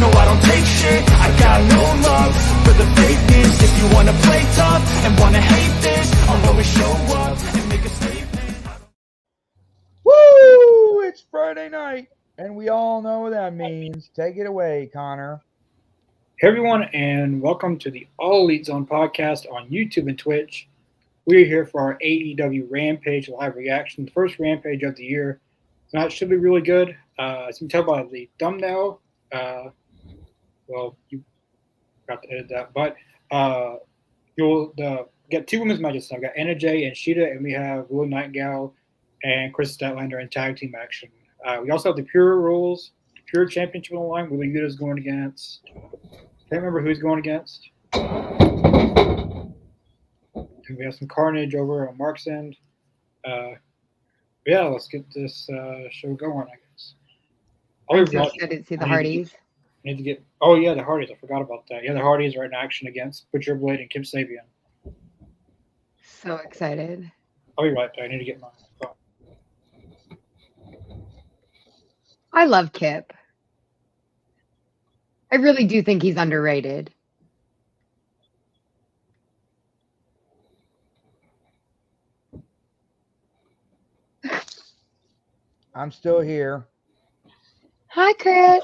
No, I don't take shit, I got no love for the fakeness. If you wanna play tough and wanna hate this, I'll always show up and make a statement. Woo! It's Friday night, and we all know what that means. Take it away, Connor. Hey everyone, and welcome to the All Elite Zone podcast on YouTube and Twitch. We're here for our AEW Rampage live reaction, the first Rampage of the year. Tonight should be really good. As you can tell by the thumbnail, well, you forgot to edit that, but you'll get two women's matches. So I've got Anna Jay and Sheeta, and we have Willow Nightingale and Chris Statlander in tag team action. We also have the Pure Rules, the Pure Championship on the line. Willow Yuta's going against. Can't remember who he's going against. And we have some carnage over on Mark's end. Yeah, let's get this show going, I guess. I'm so excited to see the Hardys. Need to get. Oh yeah, the Hardys. I forgot about that. Yeah, the Hardys are in action against Butcher Blade and Kip Sabian. So excited. I'll be right back. I need to get my phone. I love Kip. I really do think he's underrated. I'm still here. Hi, Chris.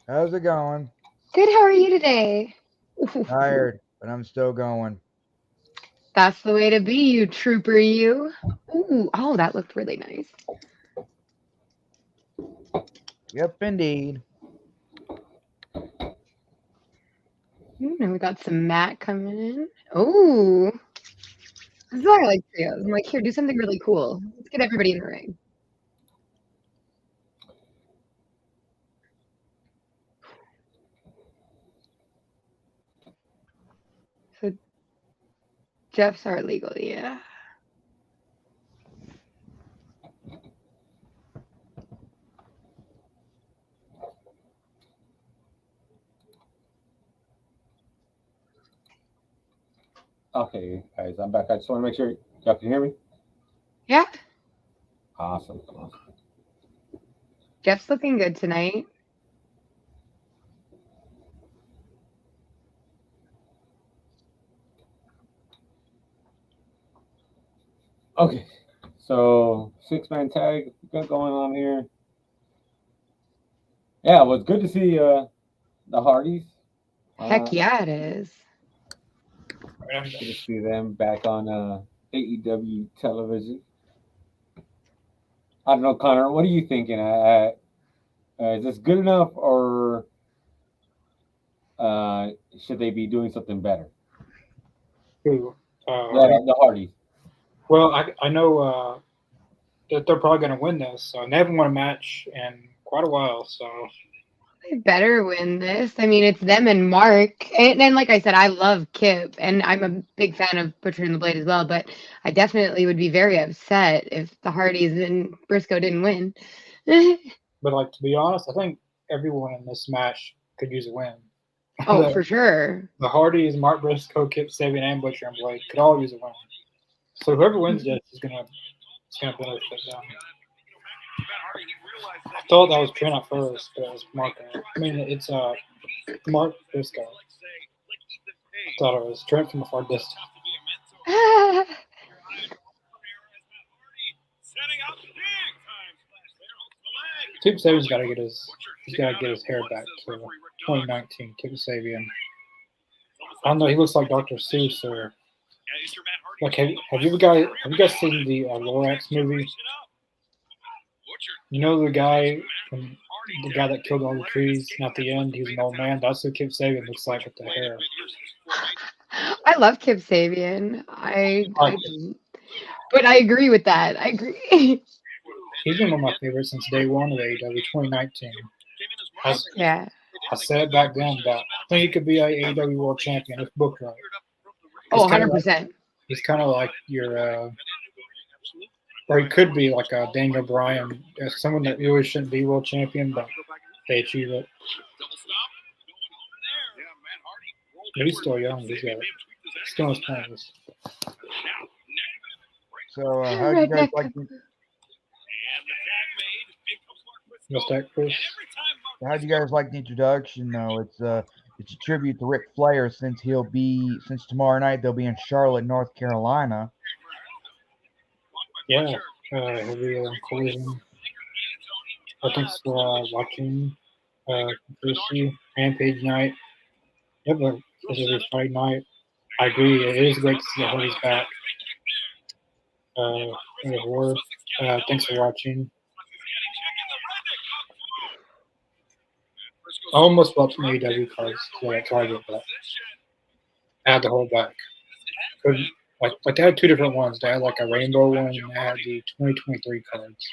How's it going? Good. How are you today? Tired, but I'm still going. That's the way to be, you trooper, you. Ooh, oh, that looked really nice. Yep, indeed. And we got some Matt coming in. Oh, this is why I like trios. I'm like, here, do something really cool. Let's get everybody in the ring. So Jeff's our legal, yeah. Okay, guys, I'm back. I just want to make sure y'all can hear me. Yeah. Awesome. Jeff's looking good tonight. Okay, so 6-man tag got going on here. Yeah, it was good to see the Hardys. Heck yeah, it is. Good to see them back on AEW television. I don't know, Connor, what are you thinking? Is this good enough, or should they be doing something better? Who? The Hardys. Well, I know that they're probably going to win this. And they haven't won a match in quite a while, so. They better win this. I mean, it's them and Mark. And like I said, I love Kip, and I'm a big fan of Butcher and the Blade as well, but I definitely would be very upset if the Hardys and Briscoe didn't win. But, like, to be honest, I think everyone in this match could use a win. Oh, for sure. The Hardys, Mark Briscoe, Kip Sabian, and Butcher and Blade could all use a win. So whoever wins this is gonna benefit them. I thought that was Trent at first, but it was Mark. I mean, it's Mark Briscoe. I thought it was Trent from a far distance. Kip Sabian's got to get his hair back to 2019. Kip Sabian. I don't know. He looks like Dr. Seuss or. Like, have you guys seen the Lorax movie? You know the guy that killed all the trees, and at the end he was an old man. That's what Kip Sabian looks like with the hair. I love Kip Sabian. But I agree with that. I agree. He's been one of my favorites since day one of AEW 2019. Yeah. I said back then that I think he could be a AEW World Champion if booked right. Oh, 100%. He's kind of like your, or he could be like a Daniel Bryan, someone that really shouldn't be World Champion, but they achieve it. But he's still young. He's got still in his 20s. So, how do you guys like? What's that, Chris? How'd you guys like the introduction? Though it's a tribute to Ric Flair since tomorrow night they'll be in Charlotte, North Carolina. Yeah, he'll be on Collision. Thanks for watching. Thursday, Rampage night. Yep, this is a fight night. I agree. It is great to see the Hardys back. Thanks for watching. I almost bought some AEW cards at Target, but I had to hold back. Like they had two different ones. They had like a rainbow one, and they had the 2023 cards.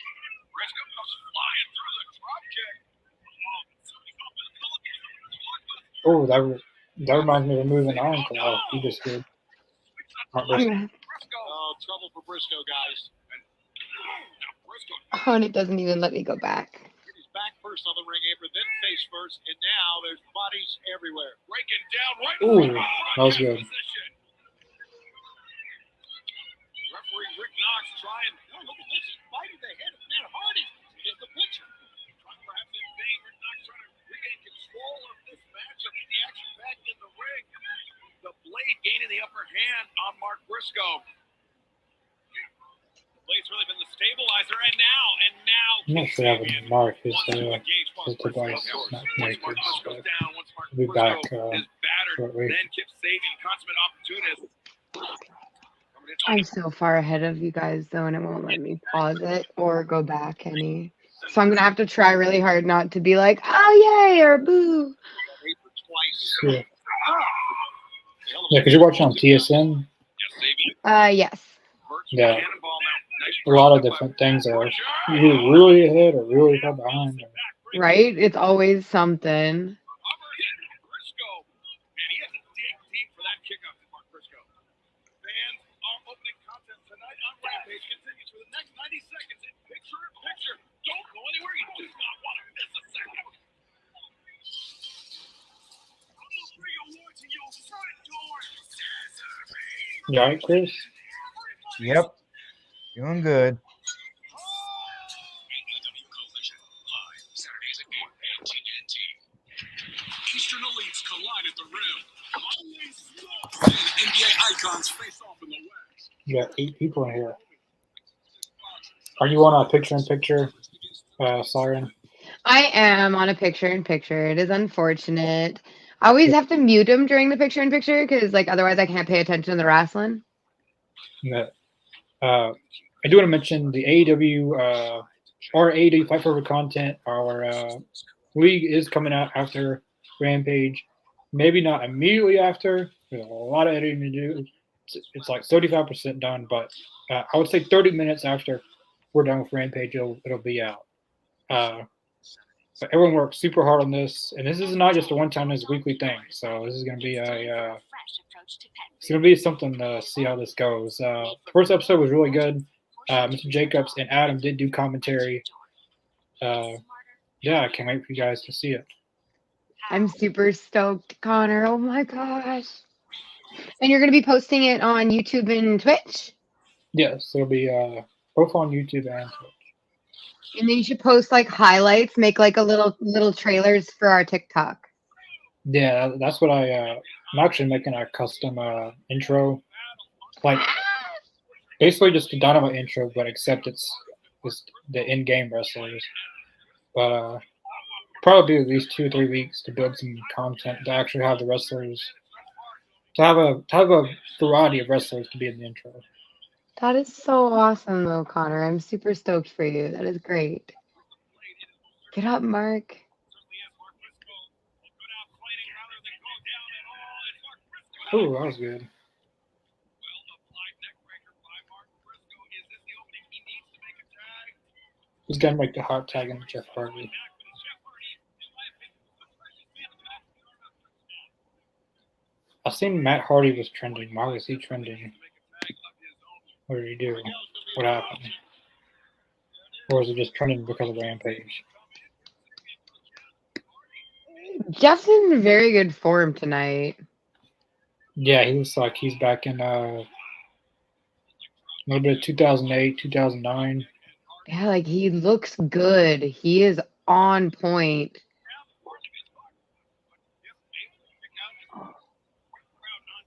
Oh, that reminds me of moving on. He just did. Trouble for Briscoe, guys. Oh, and it doesn't even let me go back. He's back first on the ring apron, then face first, and now there's bodies everywhere. Breaking down right. Ooh, that was good. Referee Rick Knox trying. Oh, look at this. He's biting the head of Matt Hardy. Here's the picture. Perhaps in vain, Rick Knox trying to regain control of this matchup. The action back in the ring. The Blade gaining the upper hand on Mark Briscoe. Blade's really been the stabilizer, and now. I'm not sure having Mark his device is not connected, so we'll be back shortly. I'm so far ahead of you guys, though, and it won't let me pause it or go back any. So I'm going to have to try really hard not to be like, oh, yay, or boo. Yeah, because you're watching on TSN. Yes. Yeah. A lot of different things are either really ahead or really far behind. Right? It's always something. You all right, Chris? Yep. Doing good. Eastern elites collide at the rim. NBA icons face off in the West. You got 8 people in here. Are you on a picture-in-picture, Siren? I am on a picture-in-picture. It is unfortunate. I always have to mute him during the picture-in-picture because, like, otherwise I can't pay attention to the wrestling. Yeah. I do want to mention the AEW, our AEW Fight Forever content. Our league is coming out after Rampage. Maybe not immediately after. There's a lot of editing to do. It's like 35% done, but I would say 30 minutes after we're done with Rampage, it'll be out. But everyone worked super hard on this, and this is not just a one-time; it's a weekly thing. So this is going to be it's going to be something to see how this goes. The first episode was really good. Mr. Jacobs and Adam did do commentary. Yeah, I can't wait for you guys to see it. I'm super stoked, Connor. Oh my gosh. And you're going to be posting it on YouTube and Twitch? Yes, it'll be both on YouTube and Twitch. And then you should post like highlights, make like a little trailers for our TikTok. Yeah, that's what I'm actually making a custom intro. Like, basically just a Dynamite intro, but except it's the in-game wrestlers. But probably be at least 2 or 3 weeks to build some content to actually have the wrestlers to have a variety of wrestlers to be in the intro. That is so awesome, though, Connor. I'm super stoked for you. That is great. Get up, Mark. Oh, that was good. He's gonna make the hot tag on Jeff Hardy. I seen Matt Hardy was trending. Why was he trending? What did he do? What happened? Or was it just trending because of Rampage? Jeff's in very good form tonight. Yeah, he looks like he's back in a little bit of 2008, 2009. Yeah, like he looks good. He is on point.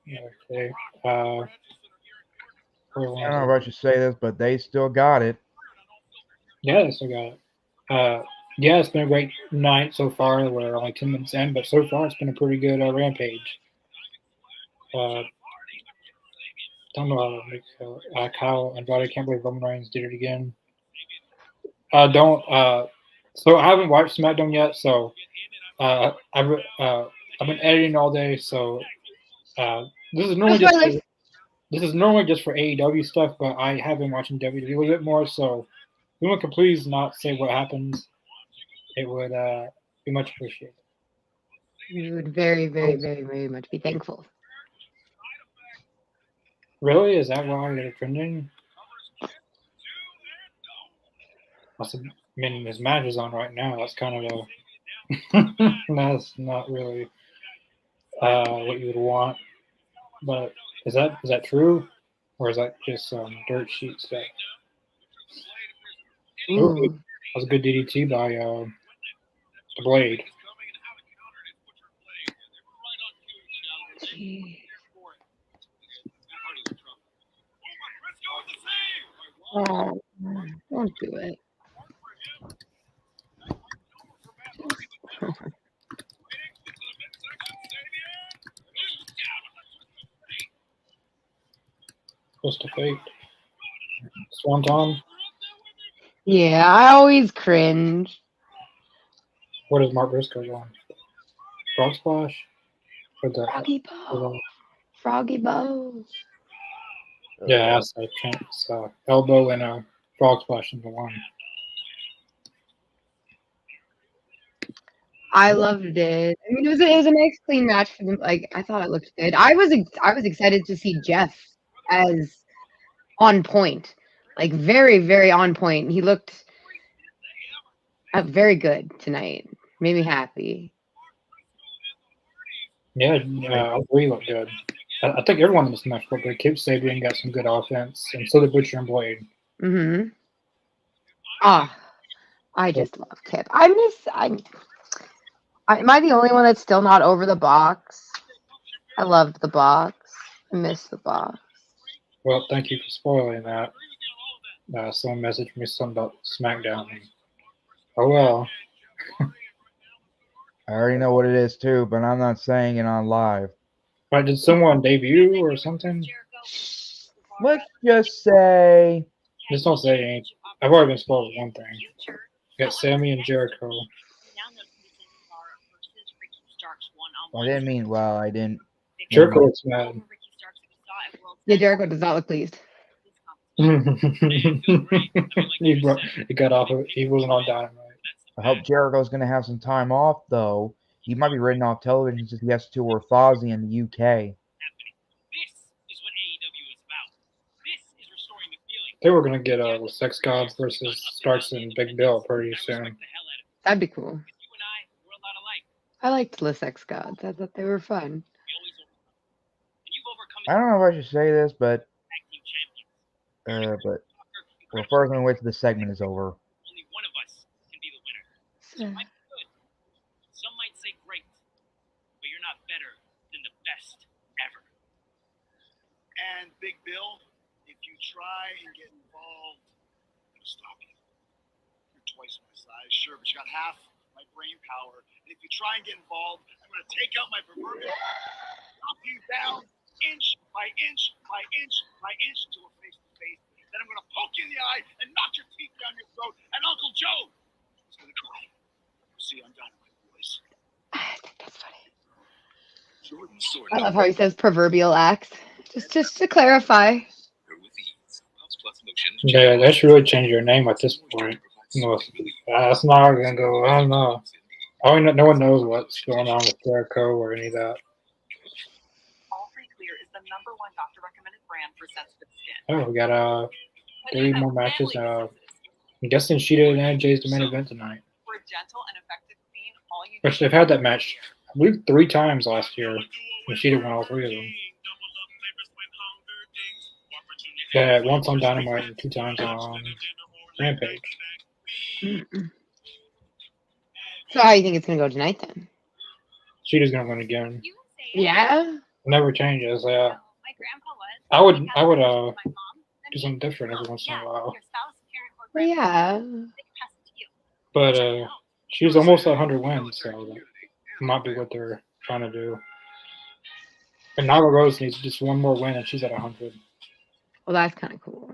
Okay. I don't know if I should say this, but they still got it. Yeah, they still got it. Yeah, it's been a great night so far. We're only 10 minutes in, but so far it's been a pretty good Rampage. Don't know how Kyle Andrade, can't believe Roman Reigns did it again. So I haven't watched SmackDown yet, so I've been editing all day, so this is normally That's just my for, life. this is normally just for AEW stuff, but I have been watching WWE a little bit more, so if anyone could please not say what happens, it would be much appreciated. We would very, very, very, very much be thankful. Really? Is that why they're trending? I mean, this match is on right now. That's kind of a that's not really what you would want. But is that true, or is that just dirt sheet stuff? Ooh, Ooh. that was a good DDT by the Blade. Jeez. Oh, don't do it. Twist of Fate. Swanton. Yeah, I always cringe. What is Mark Briscoe on? Frog Splash? Or the, Froggy Bow. Froggy Bow. yeah, that's a chance. Elbow and a Frog Splash into one. I loved it. I mean, it was a nice clean match for them. Like, I thought it looked good. I was excited to see Jeff as on point, like very, very on point. He looked very good tonight. Made me happy. Yeah, all three look good. I think everyone in this match looked good. Kip Sabian got some good offense, and so did Butcher and Blade. Mm-hmm. I just love Kip. Am I the only one that's still not over the box? I loved the box. I miss the box. Well, thank you for spoiling that. Someone messaged me something about SmackDown. Oh well. I already know what it is too, but I'm not saying it on live. Right, did someone debut or something? Let's just say Just don't say anything. I've already been spoiled with one thing. You got Sammy and Jericho. I didn't mean well. I didn't. Jericho looks mad. Yeah, Jericho does not look pleased. He got off. He wasn't on Dynamite. I hope Jericho's going to have some time off though. He might be written off television since he has to tour Fozzy in the UK. They were gonna get the Sex Gods versus Starks and Big Bill pretty soon. That'd be cool. I liked the Sex Gods. I thought they were fun. I don't know if I should say this, but well, first I'm going to wait till the segment is over. So, Some might say great, but you're not better than the best ever. And Big Bill, if you try and get involved, I'm gonna stop you. You're twice my size, sure, but you got half my brain power. And if you try and get involved, I'm gonna take out my proverbial, knock you down inch by inch by inch by inch to a face to face. Then I'm gonna poke you in the eye and knock your teeth down your throat. And Uncle Joe is gonna cry. See, I'm done, boys. I think that's funny. I love how he says proverbial axe. Just to clarify. Yeah, they should really change your name at this point. No, that's not gonna go. I don't know. No one knows what's going on with Jericho or any of that. Oh, we got 3 more matches. I'm guessing Sheeta and AJ's the main event tonight. Which they've had that match, I believe, 3 times last year. And Sheeta won all 3 of them. Yeah, once on Dynamite and 2 times on Rampage. Mm-mm. So how do you think it's gonna go tonight then? Sheeta's gonna win again. Yeah. never changes. Yeah, My grandpa was. I would My do mom. something different every once in a while. Your spouse, parent, or Well, yeah. they can pass it to you. But she was almost at 100 wins, so that might be what they're trying to do. And Nyla Rose needs just one more win, and she's at 100. Well, that's kind of cool.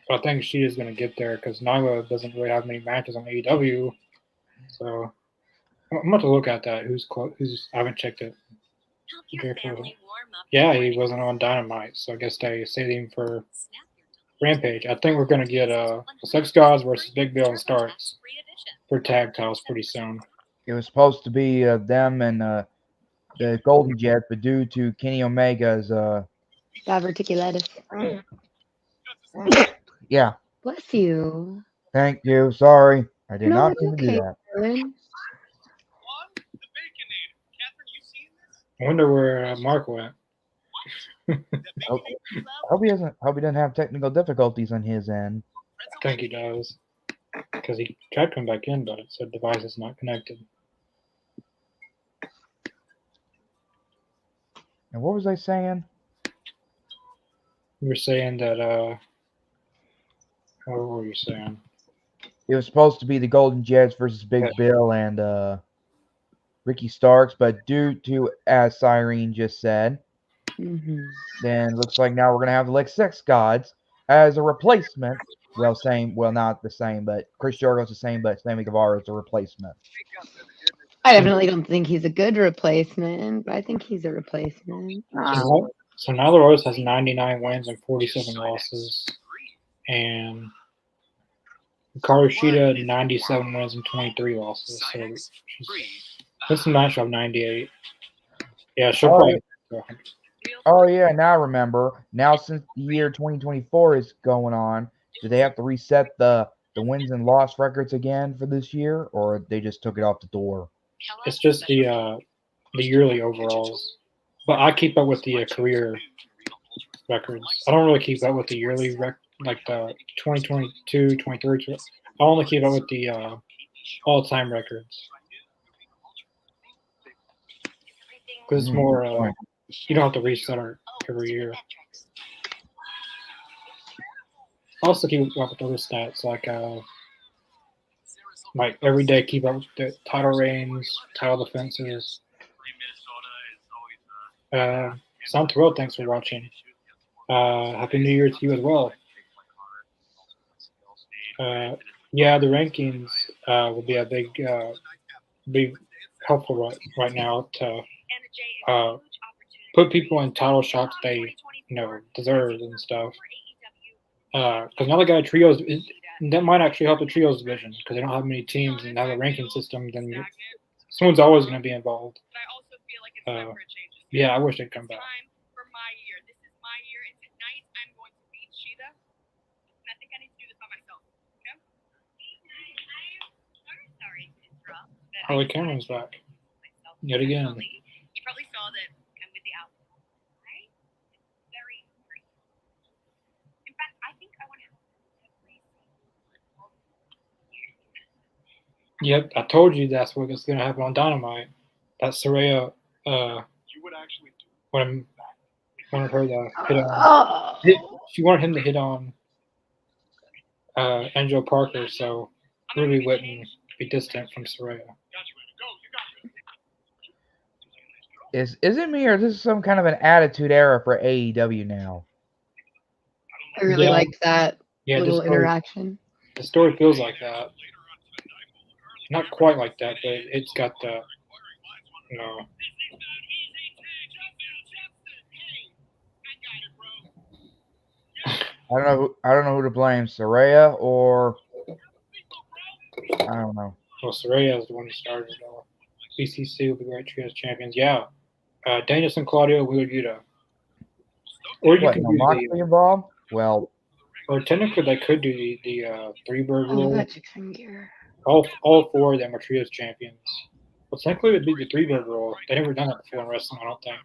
But I think she is going to get there because Nyla doesn't really have many matches on AEW. So I'm about to look at that. Who's close? I haven't checked it. Help your family warm up. Yeah, he wasn't on Dynamite, so I guess they saved him for Rampage. I think we're going to get the Sex Gods versus Big Bill and Starks for tag titles pretty soon. It was supposed to be them and the Golden Jet, but due to Kenny Omega's Diverticulitis. yeah. Bless you. Thank you. Sorry, I did No, not it's mean to do okay, that. Dylan. I wonder where Mark went. I hope he doesn't have technical difficulties on his end. I think he does. Because he tried to come back in, but it said device is not connected. And what was I saying? You were saying that, what were you saying? It was supposed to be the Golden Jets versus Big Bill and Ricky Starks, but due to, as Cyrene just said, then looks like now we're going to have the Sex Gods as a replacement. Well, not the same, but Chris Jericho's the same, but Sammy Guevara is a replacement. I definitely don't think he's a good replacement, but I think he's a replacement. So Nyla Rose has 99 wins and 47 losses. And Hikaru Shida 97 wins and 23 losses. So this match of 98. Yeah, she'll probably. Oh, yeah, now I remember. Now, since the year 2024 is going on, do they have to reset the wins and loss records again for this year, or they just took it off the door? It's just the yearly overalls. But I keep up with the career records. I don't really keep up with the yearly like the 2022, 23. I only keep up with the all-time records. Because it's more, you don't have to reset it every year. I also keep up with other stats, like every day keep up with the title reigns, title defenses. Sam Terrell, thanks for watching. Happy New Year to you as well. Yeah, the rankings will be a big helpful right now to put people in title shots they deserve and stuff. Because now they got trios. That might actually help the trios division because they don't have many teams and have a ranking system. Then someone's always going to be involved. Yeah, I wish they'd come back. Harley Cameron's back. Yet again. You probably saw that I'm with the album, right? It's very free. In fact, I think I want to have Yep, I told you that's what's going to happen on Dynamite. That Saraya wanted her to hit on. She wanted him to hit on Angel Parker, so Ruby wouldn't be distant from Saraya. Is it me, or is this some kind of an attitude era for AEW now? I really liked that little interaction. The story feels like that. Not quite like that, but it's got the, I don't know who to blame, Saraya or I don't know. Well, Saraya is the one who started it all. BCC will be great trios champions. Yeah. Danielson, Claudio, Wheeler Yuta. Or you can do Moxley involved? Well, or technically they could do the three-bird rule. Gear. All four of them are trios champions. Well, technically it would be the three-bird rule. They never done that before in wrestling, I don't think.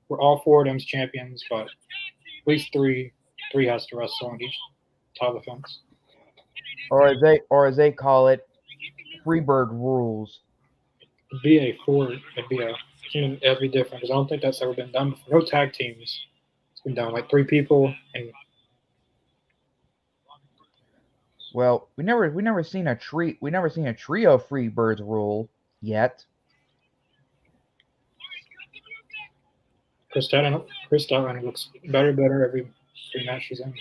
We're all four of them's champions, but at least three has to wrestle in each title defense. Or as they call it, Freebird rules. It'd be a It'll be different because I don't think that's ever been done before. No tag teams. It's been done like 3 people, and Well, we never seen a trio Freebirds rule yet. Chris Statlander looks better every 3 matches she's in.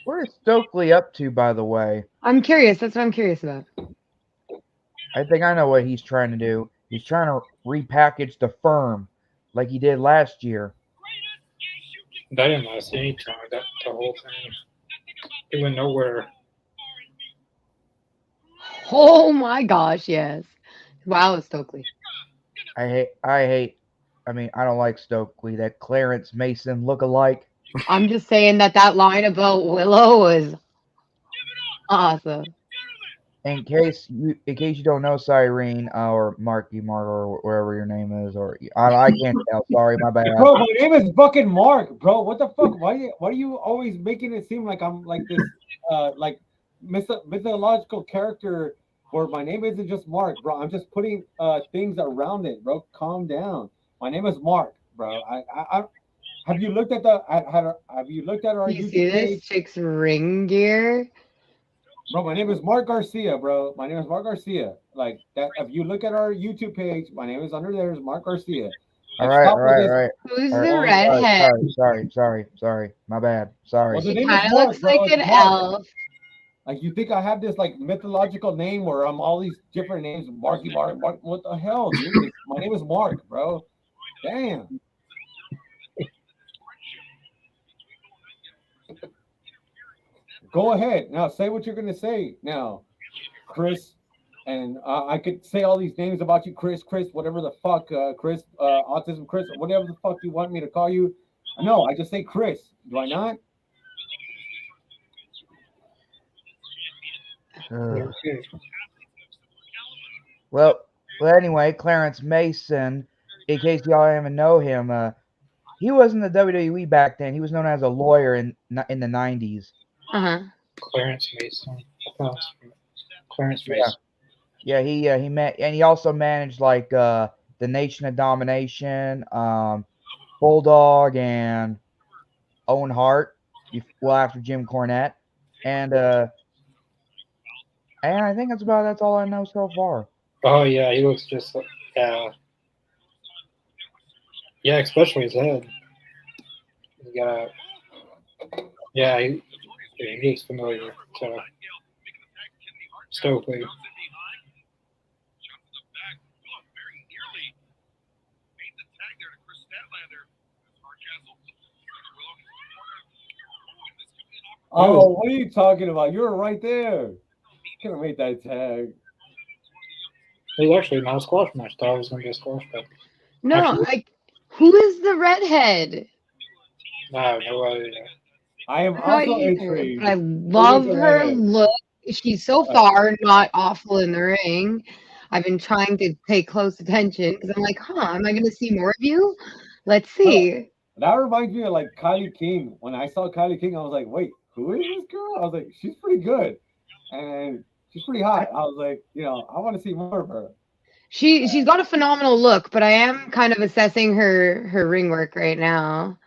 What is Stokely up to, by the way? I'm curious. That's what I'm curious about. I think I know what he's trying to do. He's trying to repackage the firm like he did last year. That didn't last any time. That the whole thing. It went nowhere. Oh my gosh, yes. Wow, Stokely. I don't like Stokely. That Clarence Mason look-alike. I'm just saying that line about Willow was awesome. In case you don't know, Cyrene or Marky Mark or wherever your name is, or I can't tell. Sorry, my bad. Bro, my name is fucking Mark, bro. What the fuck? Why are you always making it seem like I'm like this like mythological character where my name isn't just Mark, bro? I'm just putting things around it, bro. Calm down. My name is Mark, bro. I have you looked at have you looked at our You YouTube see page? this chick's ring gear? Bro, my name is Mark Garcia, bro. My name is Mark Garcia. Like that. If you look at our YouTube page, my name is under there is Mark Garcia. All right. Who's All the right, redhead? sorry. My bad. Sorry. Well, the She name is kind of Mark, looks bro. like It's an Mark. elf. Like you think I have this like mythological name where I'm all these different names, Marky Mark. What the hell, dude? My name is Mark, bro. Damn. Go ahead now. Say what you're gonna say now, Chris. And I could say all these names about you, Chris, whatever the fuck, Chris, autism, Chris, whatever the fuck you want me to call you. No, I just say Chris. Do I not? Well, anyway, Clarence Mason, in case y'all even know him, he was in the WWE back then. He was known as a lawyer in the 90s. Clarence Mason. Clarence Mason. Yeah, he met, and he also managed like the Nation of Domination, Bulldog, and Owen Hart. After Jim Cornette, and I think that's all I know so far. Oh yeah, he looks just like yeah, especially his head. He got he looks familiar to Stokely. Oh, what are you talking about? You were right there. Could have made that tag. It was actually not a squash match. I thought it was going to be a squash match. No, who is the redhead? No idea. I am Not also either, intrigued. but I love her look. She's so far not awful in the ring. I've been trying to pay close attention because I'm like, am I going to see more of you? Let's see. That reminds me of like Kylie King. When I saw Kylie King, I was like, wait, who is this girl? I was like, she's pretty good. And she's pretty hot. I was like, I want to see more of her. She's got a phenomenal look, but I am kind of assessing her ring work right now.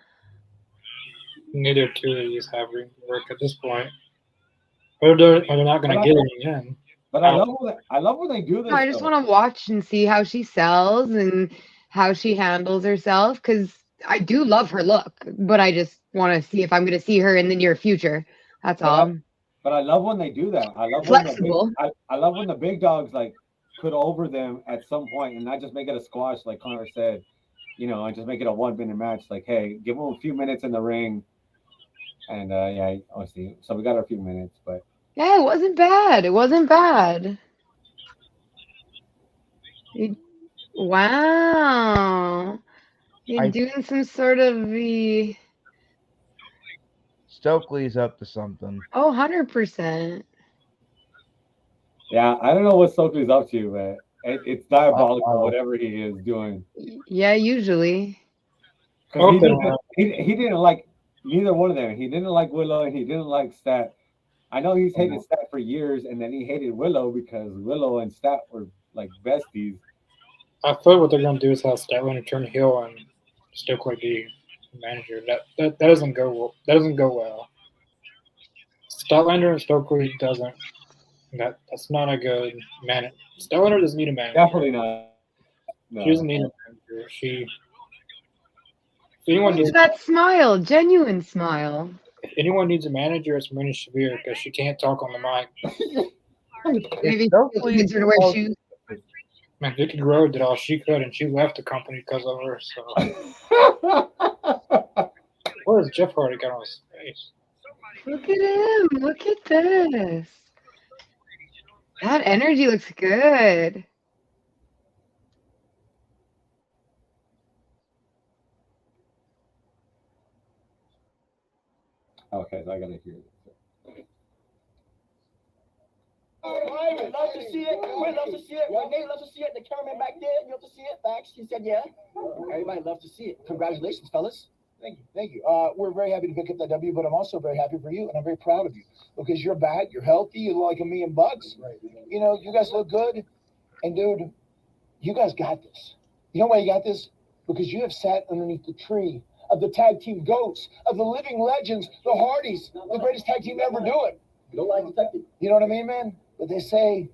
Neither two of these have ring work at this point. But they're not going to get it again. But I love when they do this. I just want to watch and see how she sells and how she handles herself because I do love her look, but I just want to see if I'm going to see her in the near future. That's all. But I love when they do that. I love flexible. I love when the big dogs like put over them at some point and not just make it a squash like Connor said, and just make it a 1-minute match. Like, hey, give them a few minutes in the ring. And obviously, so we got a few minutes, but yeah, it wasn't bad. It wasn't bad. Wow. You're doing some sort of the Stokely's up to something. 100%. Yeah, I don't know what Stokely's up to, but it's diabolical, whatever he is doing. Yeah, usually. He didn't like neither one of them. He didn't like Willow and he didn't like Stat. I know he's hated Stat for years, and then he hated Willow because Willow and Stat were like besties. I feel what they're going to do is have Statlander turn heel and Stokely be manager. That doesn't go well. That doesn't go well. Statlander and Stokely doesn't. That's not a good manager. Statlander doesn't need a manager. Definitely not. No. She doesn't need a manager. If anyone Look needs at that smile, genuine smile. if anyone needs a manager, it's Marina Shafir because she can't talk on the mic. Maybe Stokely kids are to wear supposed- shoes. Man, Vicky Guerrero did all she could, and she left the company because of her. So, what has Jeff Hardy got on his face? Look at him. Look at this. That energy looks good. Okay, so I gotta hear it. Right, we'd love to see it. We'd love to see it. Nate loves to see it. The cameraman back there, you love to see it. Facts. He said, yeah. Everybody loves to see it. Congratulations, fellas. Thank you. Thank you. We're very happy to pick up that W, but I'm also very happy for you, and I'm very proud of you because you're back. You're healthy. You look like $1 million. You know, you guys look good. And, dude, you guys got this. You know why you got this? Because you have sat underneath the tree of the tag team goats, of the living legends, the Hardys, the greatest tag team to ever do it. You don't like detective. You know what I mean, man? But they say,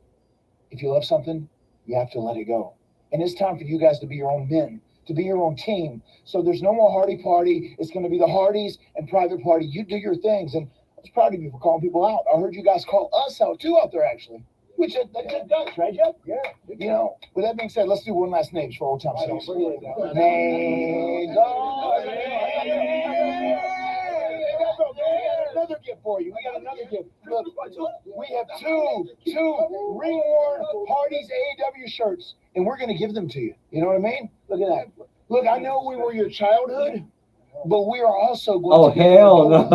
if you love something, you have to let it go. And it's time for you guys to be your own men, to be your own team. So there's no more Hardy Party. It's going to be the Hardys and Private Party. You do your things. And I was proud of you for calling people out. I heard you guys call us out, too, out there, actually. Which that does, right, Jeff? Yeah. You know, with that being said, let's do one last name for old time's sake. Another gift for you. We got another gift. Look, we have two ring-worn Hardy's AEW shirts, and we're going to give them to you. You know what I mean? Look at that. Look, I know we were your childhood, but we are also going to. Hell no.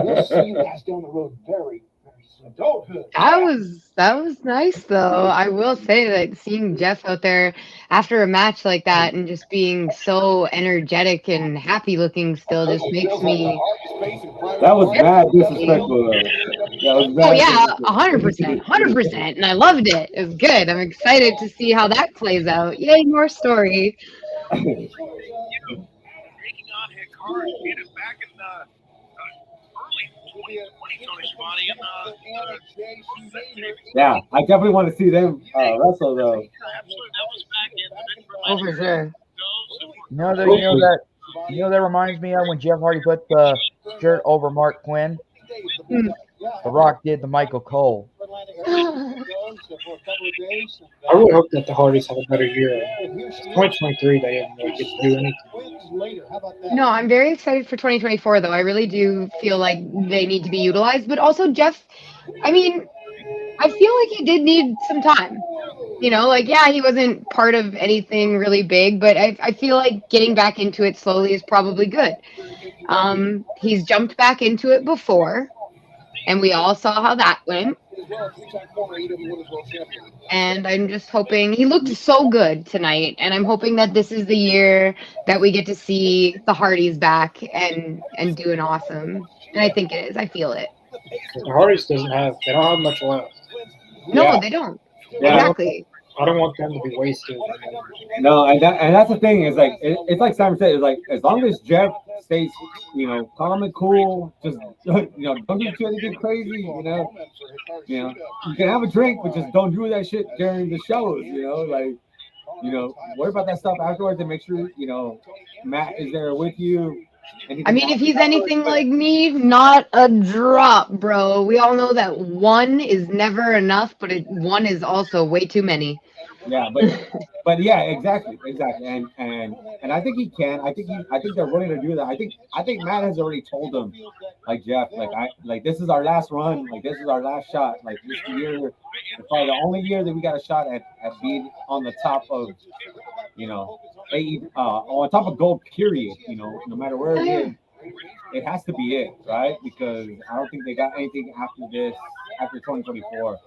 We'll see you guys down the road very, very soon. Adulthood. That was nice though. I will say that seeing Jeff out there after a match like that and just being so energetic and happy looking still just makes me. That was mad disrespectful though. That was mad Oh yeah, disrespectful. 100%, and I loved it. It was good. I'm excited to see how that plays out. Yay, more story. Taking on Hikaru, beat it back in the early 2020, Tony Schiavone, Yeah, I definitely want to see them wrestle though. absolutely, that was back in the Oh, for sure. You know that reminds me of when Jeff Hardy put the shirt over Mark Quinn. The Rock did the Michael Cole. I really hope that the Hardys have a better year. 2023, they didn't really get to do anything. No, I'm very excited for 2024 though. I really do feel like they need to be utilized, but also Jeff, I mean, I feel like he did need some time. You know, like, yeah, he wasn't part of anything really big, but I feel like getting back into it slowly is probably good. He's jumped back into it before, and we all saw how that went. And I'm just hoping he looked so good tonight, and I'm hoping that this is the year that we get to see the Hardys back and doing awesome. And I think it is. I feel it. The Hardys they don't have much left. No, Yeah. they don't. Yeah. Exactly. I don't want them to be wasted. No, and that's the thing is like it's like Simon said, it's like as long as Jeff stays, calm and cool, just don't do anything crazy, you can have a drink, but just don't do that shit during the shows, worry about that stuff afterwards and make sure Matt is there with you. I mean, if he's anything like me, not a drop, bro. We all know that one is never enough, but one is also way too many. Yeah, but yeah, exactly, and I think he can. I think they're willing to do that. I think Matt has already told them, like Jeff, this is our last run, this is our last shot, this year is probably the only year that we got a shot at being on the top of, on top of gold. Period. No matter where it is, it has to be it, right? Because I don't think they got anything after this, after 2024.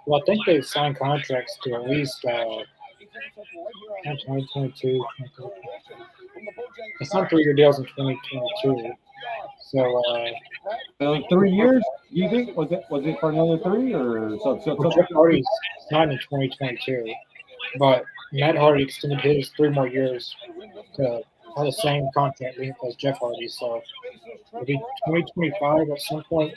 Well, I think they've signed contracts to at least 2022. They signed 3-year deals in 2022. So 3 years? You think was it for another 3 or so? Jeff Hardy's signed in 2022, but Matt Hardy extended his 3 more years to have the same contract length as Jeff Hardy. So it'll be 2025 at some point.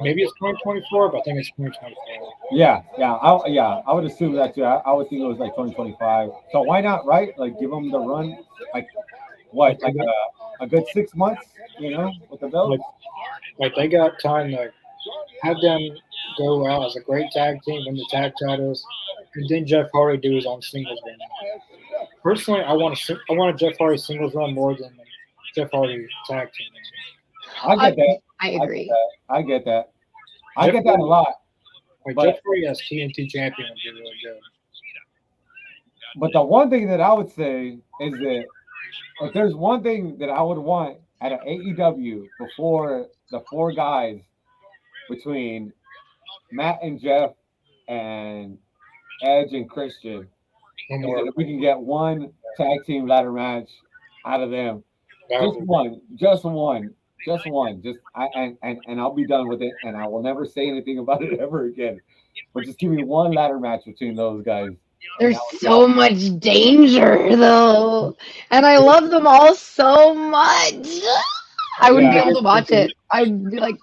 Maybe it's 2024, but I think it's 2024. Yeah, I would assume that too. I would think it was like 2025. So why not, right? Like give them the run, like what, like a good 6 months, with the belt. Like they got time to have them go out as a great tag team, win the tag titles, and then Jeff Hardy do his own singles run. Personally, I want a Jeff Hardy singles run more than Jeff Hardy tag team. I get that. I agree. I get that a lot. Like But- Jeff Hardy as TNT champion would be really good. But the one thing that I would say is that if there's one thing that I would want at an AEW before the 4 guys between Matt and Jeff and Edge and Christian, is that if we can get one tag team ladder match out of them, just one, and I'll be done with it, and I will never say anything about it ever again. But just give me one ladder match between those guys. There's so much danger though, and I love them all so much. I wouldn't be able to watch it. I'd be like,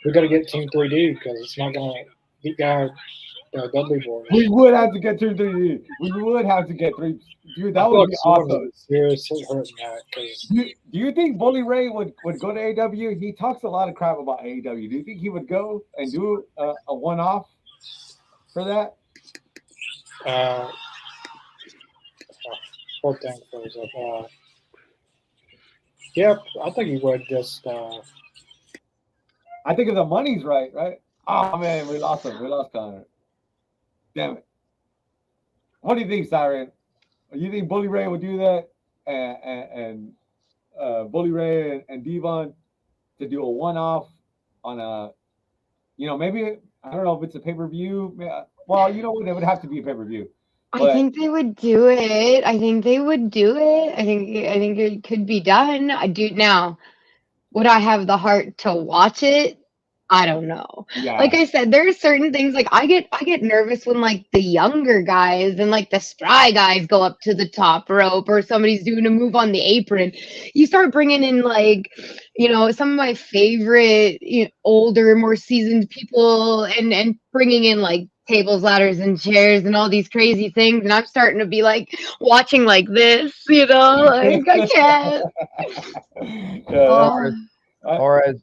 We got to get Team 3D because it's not gonna beat our Dudley boys. We would have to get 3D. We would have to get 3. Dude, that would be awesome. Seriously hurting that because Do you think Bully Ray would go to AEW? He talks a lot of crap about AEW. Do you think he would go and do a one-off for that? Poor thing goes up. Yep, I think he would just. I think if the money's right. Oh man, we lost him. We lost Connor. Damn it. What do you think, Siren? You think Bully Ray would do that, and Bully Ray and Devon to do a one-off on a, maybe I don't know if it's a pay-per-view. Well, you know what? It would have to be a pay-per-view. I think they would do it. I think it could be done. I do now. Would I have the heart to watch it? I don't know. Yeah. Like I said, there are certain things like I get nervous when like the younger guys and like the spry guys go up to the top rope or somebody's doing a move on the apron. You start bringing in like, some of my favorite older, more seasoned people and bringing in like tables, ladders, and chairs and all these crazy things, and I'm starting to be like watching like this, like I can't. Or as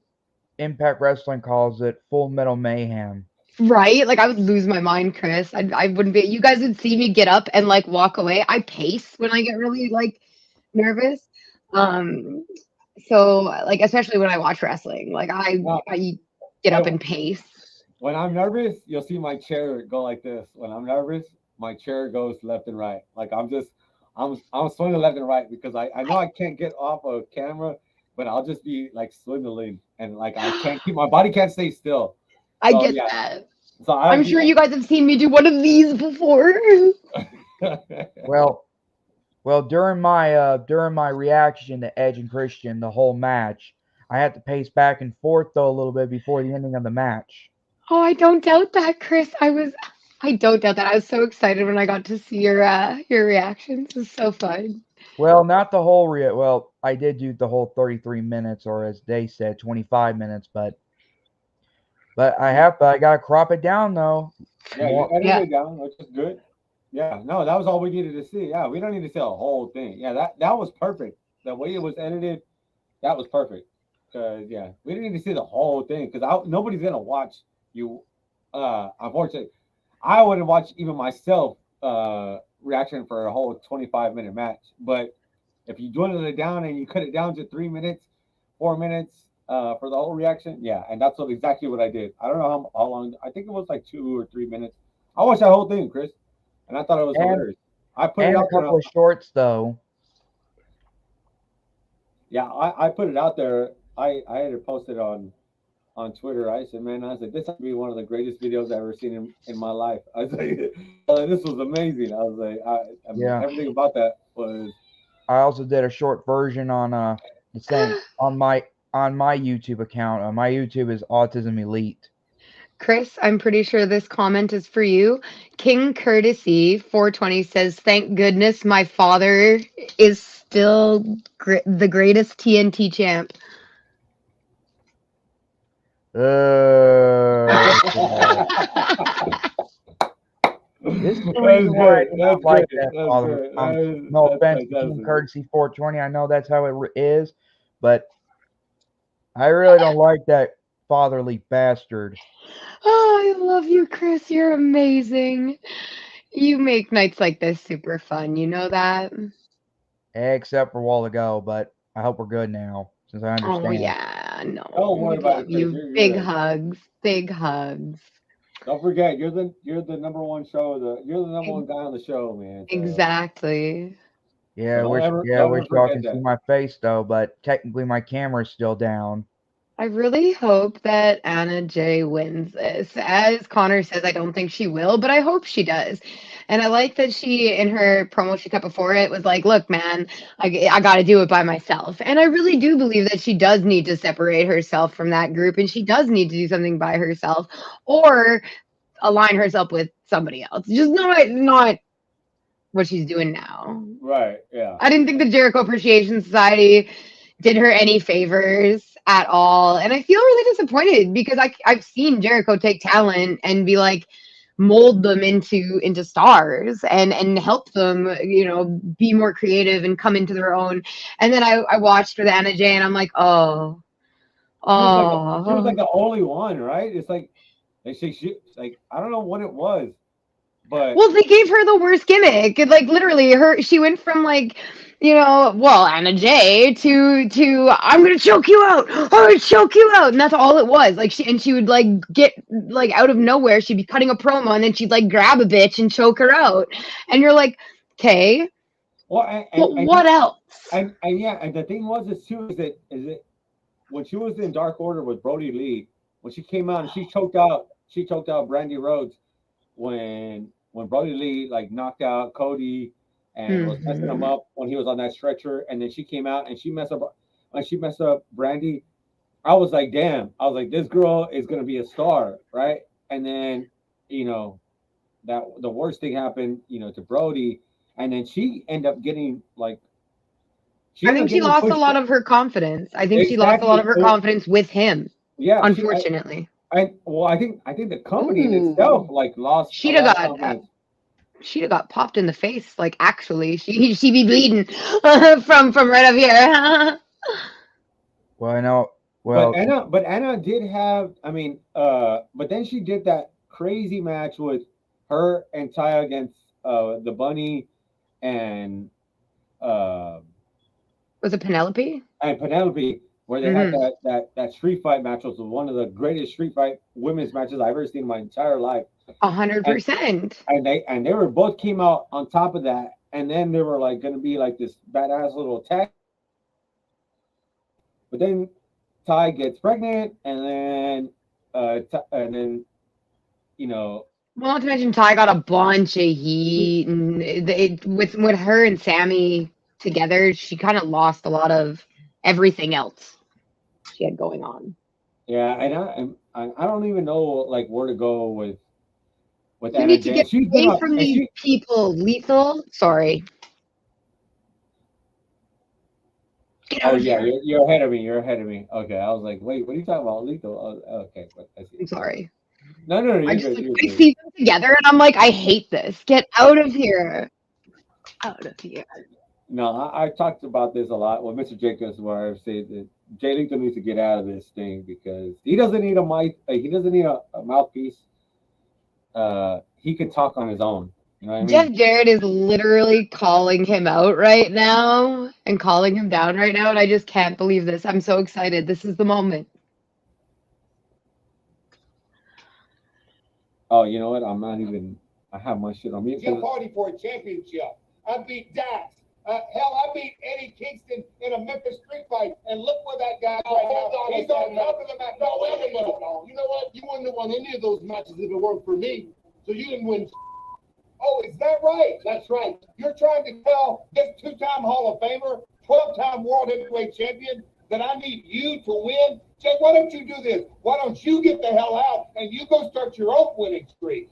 Impact Wrestling calls it, Full Metal Mayhem. Right? Like I would lose my mind, Chris. I wouldn't be. You guys would see me get up and like walk away. I pace when I get really like nervous. So like especially when I watch wrestling, like I get up and pace. When I'm nervous, you'll see my chair go like this. When I'm nervous, my chair goes left and right. Like I'm swinging left and right because I know I can't get off of camera, but I'll just be like swindling and like I can't keep my body can't stay still. I get that. So I'm sure you guys have seen me do one of these before. Well, during my reaction to Edge and Christian, the whole match, I had to pace back and forth though a little bit before the ending of the match. Oh, I don't doubt that, Chris. I don't doubt that. I was so excited when I got to see your reactions. It was so fun. Well, not the whole well, I did do the whole 33 minutes, or as they said, 25 minutes, but I gotta crop it down though. Yeah, you edited it down, which is good. Yeah, no, that was all we needed to see. Yeah, we don't need to see the whole thing. Yeah, that was perfect. The way it was edited, that was perfect. Because we didn't need to see the whole thing because nobody's gonna watch you. Unfortunately, I wouldn't watch even myself reaction for a whole 25-minute match. But if you dwindle it down and you cut it down to 3 minutes, 4 minutes for the whole reaction, and that's exactly what I did. I don't know how long. I think it was like 2 or 3 minutes. I watched that whole thing, Chris, and I thought it was hilarious. I put it out a couple of shorts though. Yeah, I put it out there. I had it posted on Twitter. I said, this has to be one of the greatest videos I've ever seen in my life. I was like, this was amazing. I was like, everything about that was. I also did a short version on the same on my YouTube account. My YouTube is Autism Elite. Chris, I'm pretty sure this comment is for you. King Courtesy 420 says, "Thank goodness my father is still the greatest TNT champ." This is the That reason was why I good. do That's not like good. that That's father. good. That is- No that's offense to King fantastic. Courtesy 420. I know that's how it is, but I really don't like that fatherly bastard. Oh, I love you, Chris. You're amazing. You make nights like this super fun. You know that? Except for a while ago, but I hope we're good now, since I Oh, understand. yeah. No, Don't worry we about love it, Chris. you. You're Big good. hugs. Big hugs. Don't forget, you're the number one show. You're the number one guy on the show, man. So, Exactly. Yeah, I Don't wish ever y'all forget can see that. my face though, but technically my camera's still down. I really hope that Anna Jay wins this. As Connor says, I don't think she will, but I hope she does. And I like that she, in her promo she cut before it, was like, look, man, I got to do it by myself. And I really do believe that she does need to separate herself from that group and she does need to do something by herself or align herself with somebody else. Just not what she's doing now. Right? Yeah. I didn't think the Jericho Appreciation Society did her any favors at all. And I feel really disappointed because I've seen Jericho take talent and be like, mold them into stars and help them, be more creative and come into their own. And then I watched with Anna Jay and I'm like, oh, She was like oh. the only one, right? It's like they say she like I don't know what it was, but Well, they gave her the worst gimmick. Like literally, she went from like, Anna Jay to I'm gonna choke you out. I'm gonna choke you out, and that's all it was. Like she would like get like out of nowhere. She'd be cutting a promo, and then she'd like grab a bitch and choke her out, and you're like, okay, well, what else? and yeah, and the thing was is it when she was in Dark Order with Brody Lee, when she came out and she choked out Brandy Rhodes when Brody Lee like knocked out Cody and was messing him up when he was on that stretcher, and then she came out and she messed up Brandy. I was like, damn. I was like, this girl is gonna be a star, right? And then, that the worst thing happened, to Brody, and then she ended up getting like. I think she lost a lot of her confidence. I think she lost a lot of her confidence with him. Yeah, unfortunately. I think the company in itself like lost. She'd have got popped in the face. Like actually, she be bleeding from right up here. Well, I know. Well, but Anna did have. I mean, but then she did that crazy match with her and Taya against the Bunny and was it Penelope? And Penelope, where they had that street fight match was one of the greatest street fight women's matches I've ever seen in my entire life. 100%. And they were both came out on top of that, and then they were like going to be like this badass little attack. But then Ty gets pregnant, and then Well, not to mention Ty got a bunch of heat, and with her and Sammy together, she kind of lost a lot of everything else she had going on. Yeah, and I don't even know like where to go with you Anna need to get away from these people. Lethal, sorry. Oh yeah, you're ahead of me. You're ahead of me. Okay, I was like, wait, what are you talking about? Lethal? Oh, okay, but I see. I'm sorry. No, I see them together, and I'm like, I hate this. Get out of here. Out of here. No, I talked about this a lot with Mr. Jacobs, where I've said that Jay Lethal needs to get out of this thing because he doesn't need a mic. He doesn't need a mouthpiece. He can talk on his own. You know what I mean? Jeff Jarrett is literally calling him out right now and calling him down right now, and I just can't believe this. I'm so excited. This is the moment. Oh, you know what? I'm not even. I have my shit on me. Jeff Hardy for a championship. I beat Dax. Hell, I beat Eddie Kingston in a Memphis street fight, and look where that guy right now. He's on top of the match. No. You know what? You wouldn't have won any of those matches if it weren't for me. So you didn't win. Oh, is that right? That's right. You're trying to tell this two-time Hall of Famer, 12-time World Heavyweight Champion, that I need you to win? Jacob, why don't you do this? Why don't you get the hell out and you go start your own winning streak?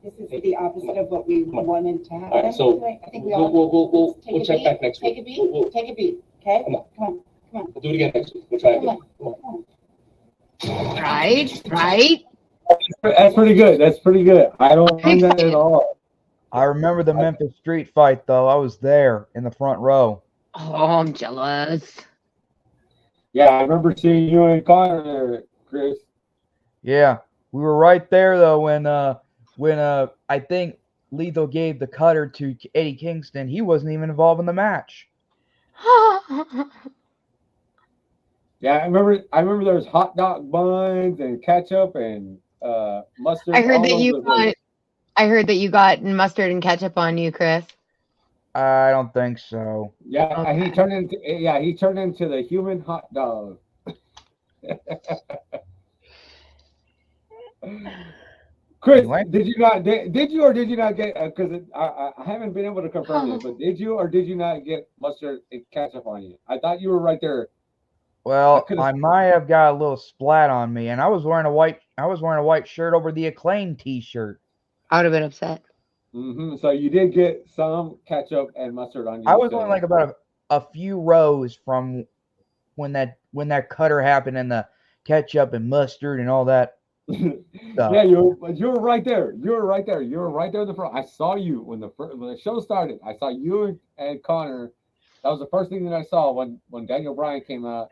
This is the opposite of what we wanted to happen. All right, so I think we all we'll check back next week. Take a beat. Take a beat. Okay. Come on. Come on. Come on. We'll do it again next week. We'll try Come again. on. Come on. Right. That's pretty good. That's pretty good. I don't mind that at all. I remember the Memphis Street fight, though. I was there in the front row. Oh, I'm jealous. Yeah, I remember seeing you and Connor there, Chris. Yeah, we were right there, though, when I think Lethal gave the cutter to Eddie Kingston. He wasn't even involved in the match. Yeah, I remember there was hot dog buns and ketchup and mustard. I heard all that over you the place. got mustard and ketchup on you, Chris. I don't think so. Yeah, Okay. he turned into the human hot dog. Chris, What? did you or did you not get? Because I haven't been able to confirm this, but did you or did you not get mustard and ketchup on you? I thought you were right there. Well, could've- I might have got a little splat on me, and I was wearing a white shirt over the Acclaim T-shirt. I would have been upset. So you did get some ketchup and mustard on you. I was so- only like about a few rows from when that cutter happened and the ketchup and mustard and all that stuff. Yeah, you were right there. You were right there. You were right there in the front. I saw you when the show started. I saw you and Connor. That was the first thing that I saw when Daniel Bryan came out.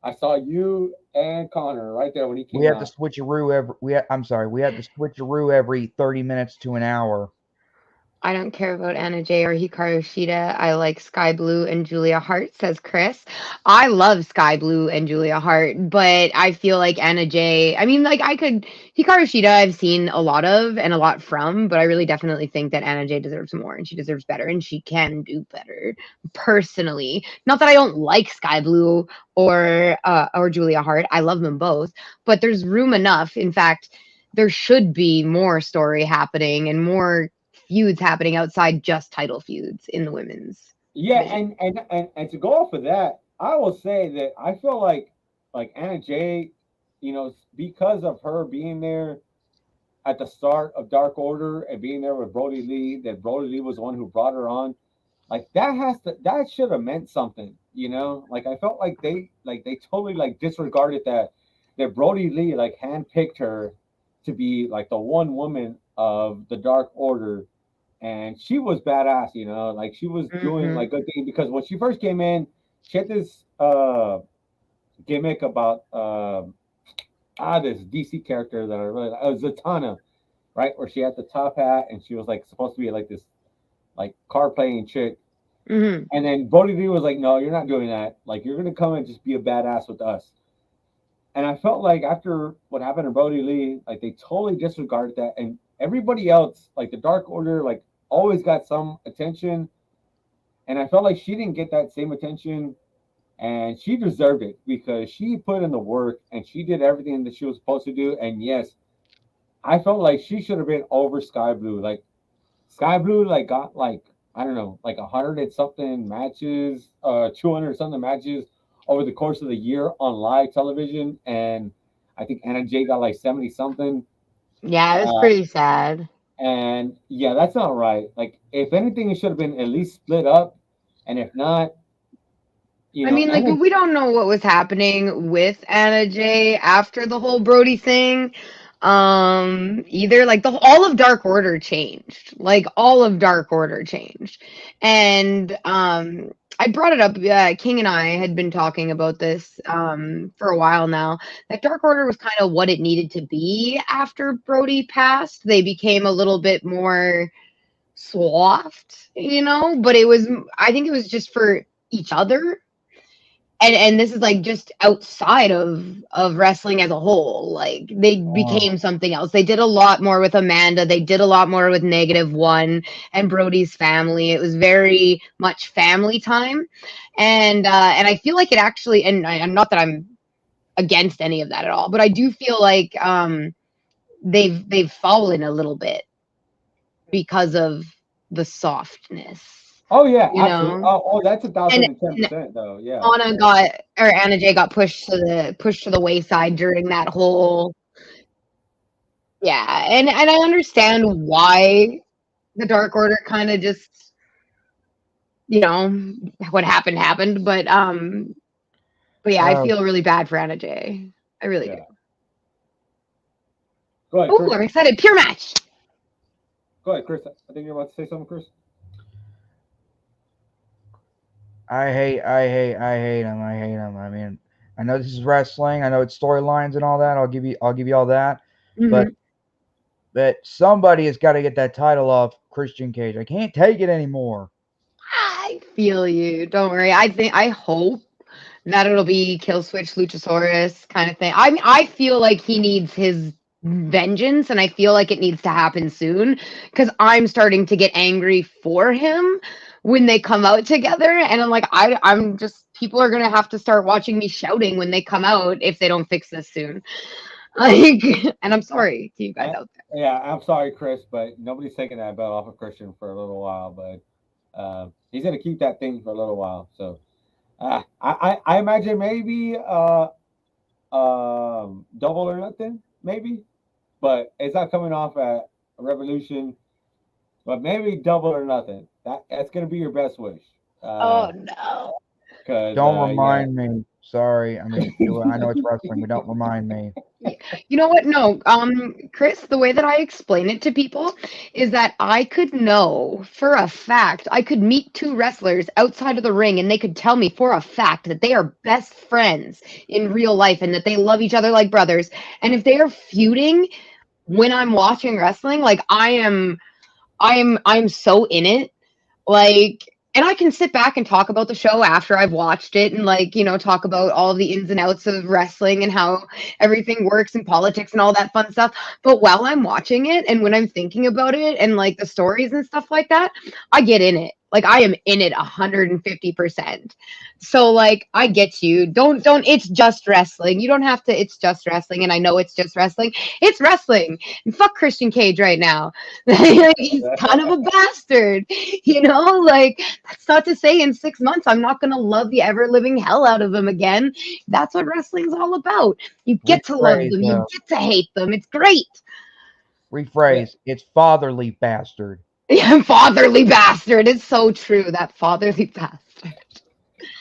I saw you and Connor right there when he came We had out. to switcheroo every 30 minutes to an hour. I don't care about Anna Jay or Hikaru Shida. I like Sky Blue and Julia Hart, says Chris. I love Sky Blue and Julia Hart, but I feel like Anna Jay, Hikaru Shida I've seen a lot of and a lot from, but I really definitely think that Anna Jay deserves more and she deserves better and she can do better personally. Not that I don't like Sky Blue or Julia Hart. I love them both, but there's room enough. In fact, there should be more story happening and more feuds happening outside just title feuds in the women's. Yeah, division. and to go off of that, I will say that I feel like Anna Jay, because of her being there at the start of Dark Order and being there with Brody Lee, that Brody Lee was the one who brought her on. Like that should have meant something, Like I felt like they totally disregarded that Brody Lee handpicked her to be like the one woman of the Dark Order. And she was badass, she was doing good things because when she first came in, she had this gimmick about this DC character that I really like, Zatanna, right? Where she had the top hat and she was supposed to be this card playing chick. Mm-hmm. And then Brody Lee was like, no, you're not doing that. You're gonna come and just be a badass with us. And I felt like after what happened to Brody Lee, they totally disregarded that. And everybody else, the Dark Order, always got some attention. And I felt like she didn't get that same attention. And she deserved it because she put in the work and she did everything that she was supposed to do. And yes, I felt like she should have been over Sky Blue. Sky Blue got I don't know, 100 and something matches, 200 something matches over the course of the year on live television. And I think Anna Jay got 70 something. Yeah, it was pretty sad. And yeah, that's not right. If anything, it should have been at least split up. And if not, we don't know what was happening with Anna Jay after the whole Brody thing. Either all of Dark Order changed. All of Dark Order changed. And I brought it up. King and I had been talking about this for a while now. That Dark Order was kind of what it needed to be after Brody passed. They became a little bit more soft, but I think it was just for each other. And this is just outside of wrestling as a whole. They became something else. They did a lot more with Amanda. They did a lot more with -1 and Brody's family. It was very much family time, and I feel like it actually. And I'm not that I'm against any of that at all, but I do feel like they've fallen a little bit because of the softness. Oh yeah, You absolutely. know, Oh, that's and 1,010%, though. Yeah. Anna Jay got pushed to the wayside during that whole. Yeah, and I understand why the Dark Order kind of just, what happened, but yeah, I Oh, feel really bad for Anna Jay. I really do. Yeah. Go ahead, Oh, Chris. I'm excited. Pure match. Go ahead, Chris. I think you're about to say something, Chris. I hate him. I mean, I know this is wrestling. I know it's storylines and all that. I'll give you all that. Mhm. But somebody has got to get that title off Christian Cage. I can't take it anymore. I feel you. Don't worry. I hope that it'll be Kill Switch Luchasaurus kind of thing. I mean, I feel like he needs his vengeance, and I feel like it needs to happen soon because I'm starting to get angry for him when they come out together, and I'm like, I'm just people are gonna have to start watching me shouting when they come out if they don't fix this soon. Like, and I'm sorry to you guys out there. Yeah, I'm sorry, Chris, but nobody's taking that belt off of Christian for a little while. But he's gonna keep that thing for a little while. So I imagine maybe double or nothing, maybe, but it's not coming off at Revolution. But maybe double or nothing. That's gonna be your best wish. Oh no. Cause Don't remind me. Sorry. I mean, I know it's wrestling, but don't remind me. You know what? No, Chris, the way that I explain it to people is that I could know for a fact, I could meet two wrestlers outside of the ring and they could tell me for a fact that they are best friends in real life and that they love each other like brothers. And if they are feuding when I'm watching wrestling, like I'm so in it. Like, and I can sit back and talk about the show after I've watched it and, like, talk about all the ins and outs of wrestling and how everything works and politics and all that fun stuff. But while I'm watching it and when I'm thinking about it and like the stories and stuff like that, I get in it. Like, I am in it 150%. So, like, I get you. Don't, it's just wrestling. You don't have to, it's just wrestling. And I know it's just wrestling. It's wrestling. And fuck Christian Cage right now. He's kind of a bastard, like, that's not to say in 6 months I'm not gonna love the ever living hell out of him again. That's what wrestling's all about. You get to love them, you get to hate them. It's great. Rephrase. It's fatherly bastard. Yeah, fatherly bastard. It's so true. That fatherly bastard.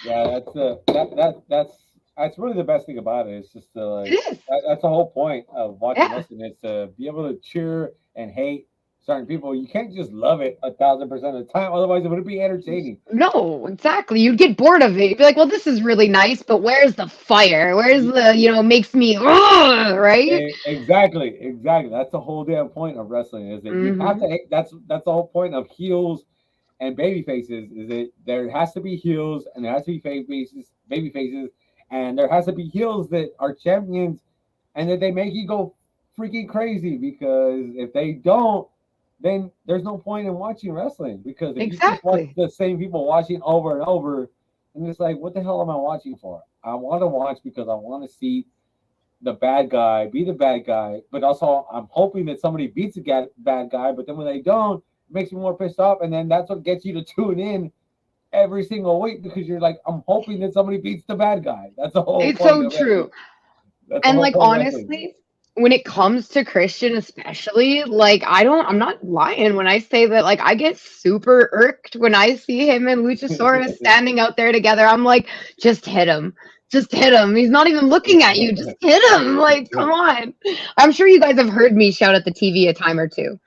Yeah, that's really the best thing about it. It's just like It is. that's the whole point of watching Yeah. wrestling is to be able to cheer and hate certain people. You can't just love it 1,000% of the time, otherwise it wouldn't be entertaining. No, exactly. You'd get bored of it. You'd be like, well, this is really nice, but where's the fire? Where's the, makes me, right? Exactly. That's the whole damn point of wrestling is that you have to hate. That's the whole point of heels and baby faces is that there has to be heels and there has to be baby faces, and there has to be heels that are champions and that they make you go freaking crazy, because if they don't, then there's no point in watching wrestling, because if you just watch the same people watching over and over, and it's like, what the hell am I watching for? I want to watch because I want to see the bad guy be the bad guy, but also I'm hoping that somebody beats the bad guy, but then when they don't, it makes me more pissed off, and then that's what gets you to tune in every single week, because you're like, I'm hoping that somebody beats the bad guy. That's the whole It's point. so true. And like, honestly, when it comes to Christian especially, like, I'm not lying when I say that, like, I get super irked when I see him and Luchasaurus standing out there together. I'm like, just hit him. Just hit him. He's not even looking at you. Just hit him. Like, come on. I'm sure you guys have heard me shout at the TV a time or two.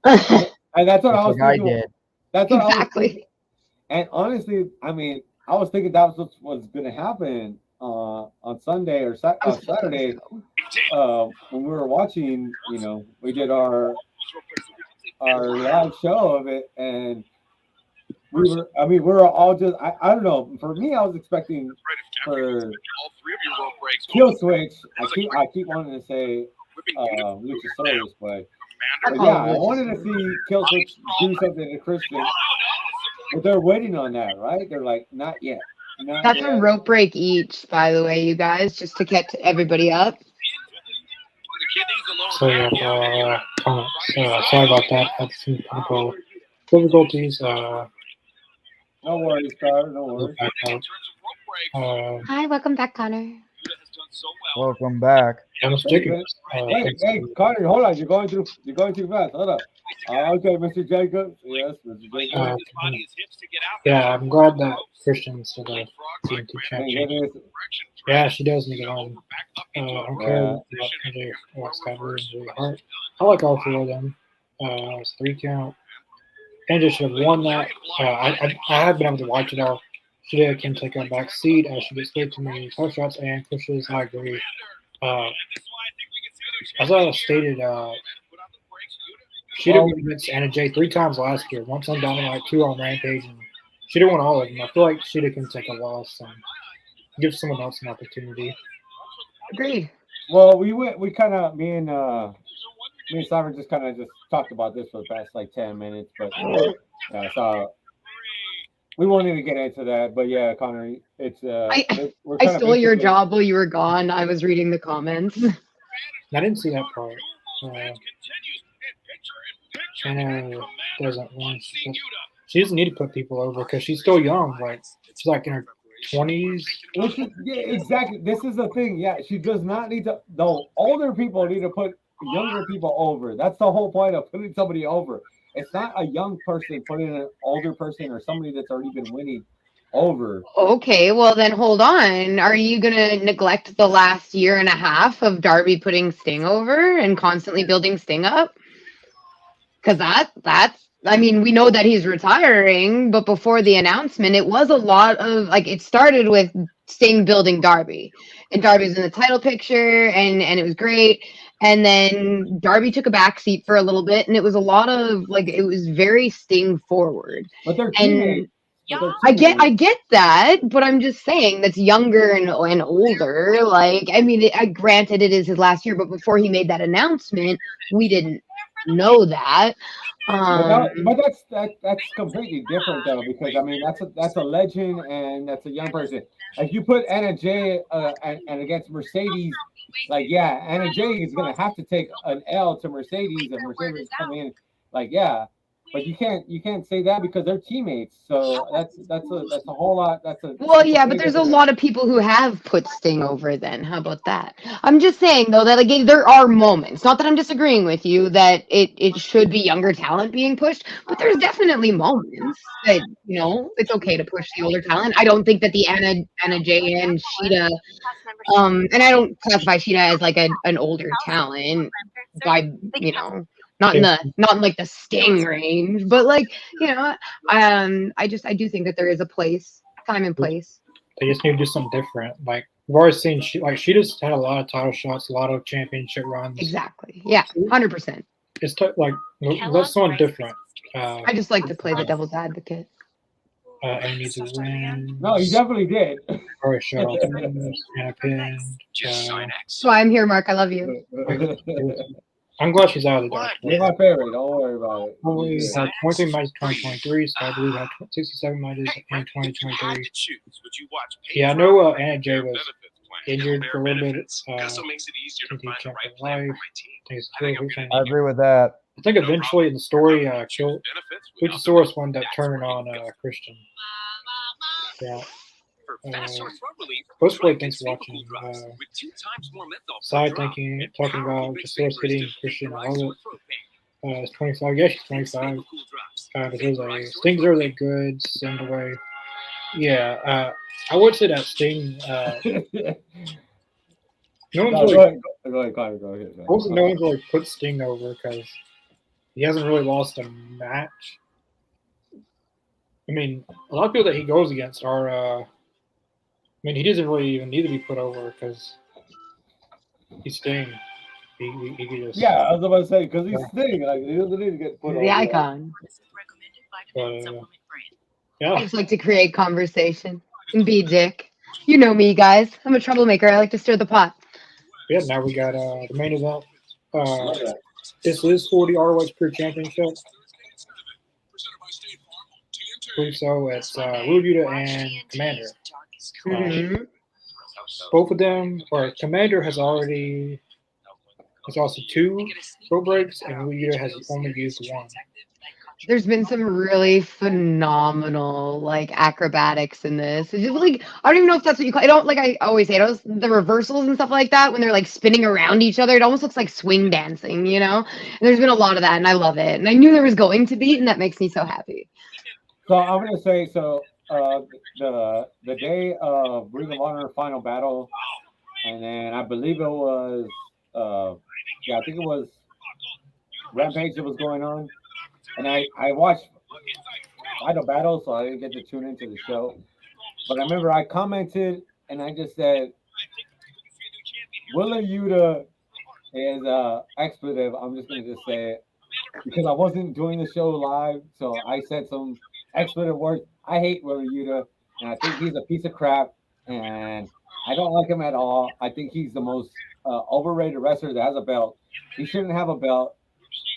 And that's what I was thinking. I did. That's what exactly. I was thinking. And honestly, I mean, I was thinking that was what was going to happen on Sunday or Saturday when we were watching. We did our live show of it, and we were all just. I don't know. For me, I was expecting for Kill Switch. I keep wanting to say Luchasaurus, but yeah, I wanted to see Kill Switch do something to Christian. But they're waiting on that, right? They're like, not yet. That's a rope break each, by the way, you guys, just to catch everybody up. So yeah, sorry about that. I had some difficulties. No worries, Carter. No worries. Back out. Hi, welcome back, Connor. Welcome back. Thomas Wait, Jacobs. hey, Carter, hold on. You're going too fast. Hold up. Okay, Mr. Jacobs. Yes, Mr. Jacobs. Yeah, I'm glad that Christian's for the TNT championship. Yeah, she does need to win. I don't care what Scott Rude and Julia Hart. I like all four of them. It's 3 count. Angela should have won that. I have been able to watch it all. She can take a back seat as she gets way too many post shots and pushes. I agree. As I stated, she did win against Anna Jay 3 times last year. Once on Dynamite, 2 on Rampage, and she didn't win all of them. I feel like Sheeta can take a loss and give someone else an opportunity. Agreed. Well, we kind of me and Simon just talked about this for the past like 10 minutes, but so we won't even get into that. But yeah, Connor, it's I stole your job while you were gone. I was reading the comments. I didn't see that part. Anna doesn't win. She doesn't need to put people over because she's still young. Like she's like in her 20s. Exactly. This is the thing. Yeah, she does not need to. The older people need to put younger people over. That's the whole point of putting somebody over. It's not a young person putting an older person or somebody that's already been winning over. Okay, well then hold on. Are you gonna neglect the last year and a half of Darby putting Sting over and constantly building Sting up? Because that's I mean, we know that he's retiring, but before the announcement, it was a lot of like it started with Sting building Darby. And Darby's in the title picture and it was great. And then Darby took a backseat for a little bit, and it was a lot of like it was very Sting forward. But they're teammates. I get that, but I'm just saying that's younger and older. Like, I mean, granted, it is his last year, but before he made that announcement, we didn't know that. But that's completely different though, because I mean that's a legend and that's a young person. If you put Anna Jay and against Mercedes, like yeah, Anna Jay is gonna have to take an L to Mercedes, and Mercedes come in like yeah. But you can't say that because they're teammates. So that's a whole lot. Well, yeah, but there's a lot of people who have put Sting over. Then how about that? I'm just saying though that like there are moments. Not that I'm disagreeing with you that it should be younger talent being pushed, but there's definitely moments that it's okay to push the older talent. I don't think that the Anna Jay and Sheeta, and I don't classify Sheeta as like an older talent by not in like the Sting range, but like I do think that there is a time and place. They just need to do something different. Like we've already seen, she just had a lot of title shots, a lot of championship runs. Exactly. Yeah, 100%. It's like let's someone different. I just like to play the devil's advocate. And needs to win. No, you definitely did. Or a shot and a pin. So I'm here, Mark. I love you. I'm glad she's out of the dark. You're my favorite. Don't worry about it. We had 23 matches in 2023, so I believe we had 67 matches in 2023. Yeah, I know Anna Jay was injured for a little bit. I agree with that. I think eventually in the story, Luchasaurus wound up turning on Christian. Yeah. Postplay, thanks for watching. Side talking about Luchasaurus hitting Christian. I love it. It's 25. Yeah, she's 25. But there's Sting's really good. Send away. Yeah. I would say that Sting. No one's really put Sting over because he hasn't really lost a match. I mean, a lot of people that he goes against are. He doesn't really even need to be put over because he's Sting. He can just. Yeah, I was about to say because he's Sting. Like he doesn't need to get put over. The icon. Yeah. I just like to create conversation and be dick. You know me, guys. I'm a troublemaker. I like to stir the pot. Yeah. Now we got the main event. This is for the ROH Pure Championship. So it's Wheeler Yuta and Commander. Mm-hmm. Both of them, or Commander has also 2 rope breaks, and Wheeler Yuta has only used 1. There's been some really phenomenal like acrobatics in this. It's just like I don't even know if that's what you call. I don't like. I always say the reversals and stuff like that when they're like spinning around each other. It almost looks like swing dancing, you know. And there's been a lot of that, and I love it. And I knew there was going to be, and that makes me so happy. So I'm gonna say the day of Ring of Honor final battle, and then I believe it was I think it was Rampage that was going on, and I watched final battle, so I didn't get to tune into the show. But I remember I commented and I just said, Willa Yuta is expletive. I'm just gonna just say it because I wasn't doing the show live, so I said some expletive words. I hate Willa Yuta, and I think he's a piece of crap, and I don't like him at all. I think he's the most overrated wrestler that has a belt. He shouldn't have a belt.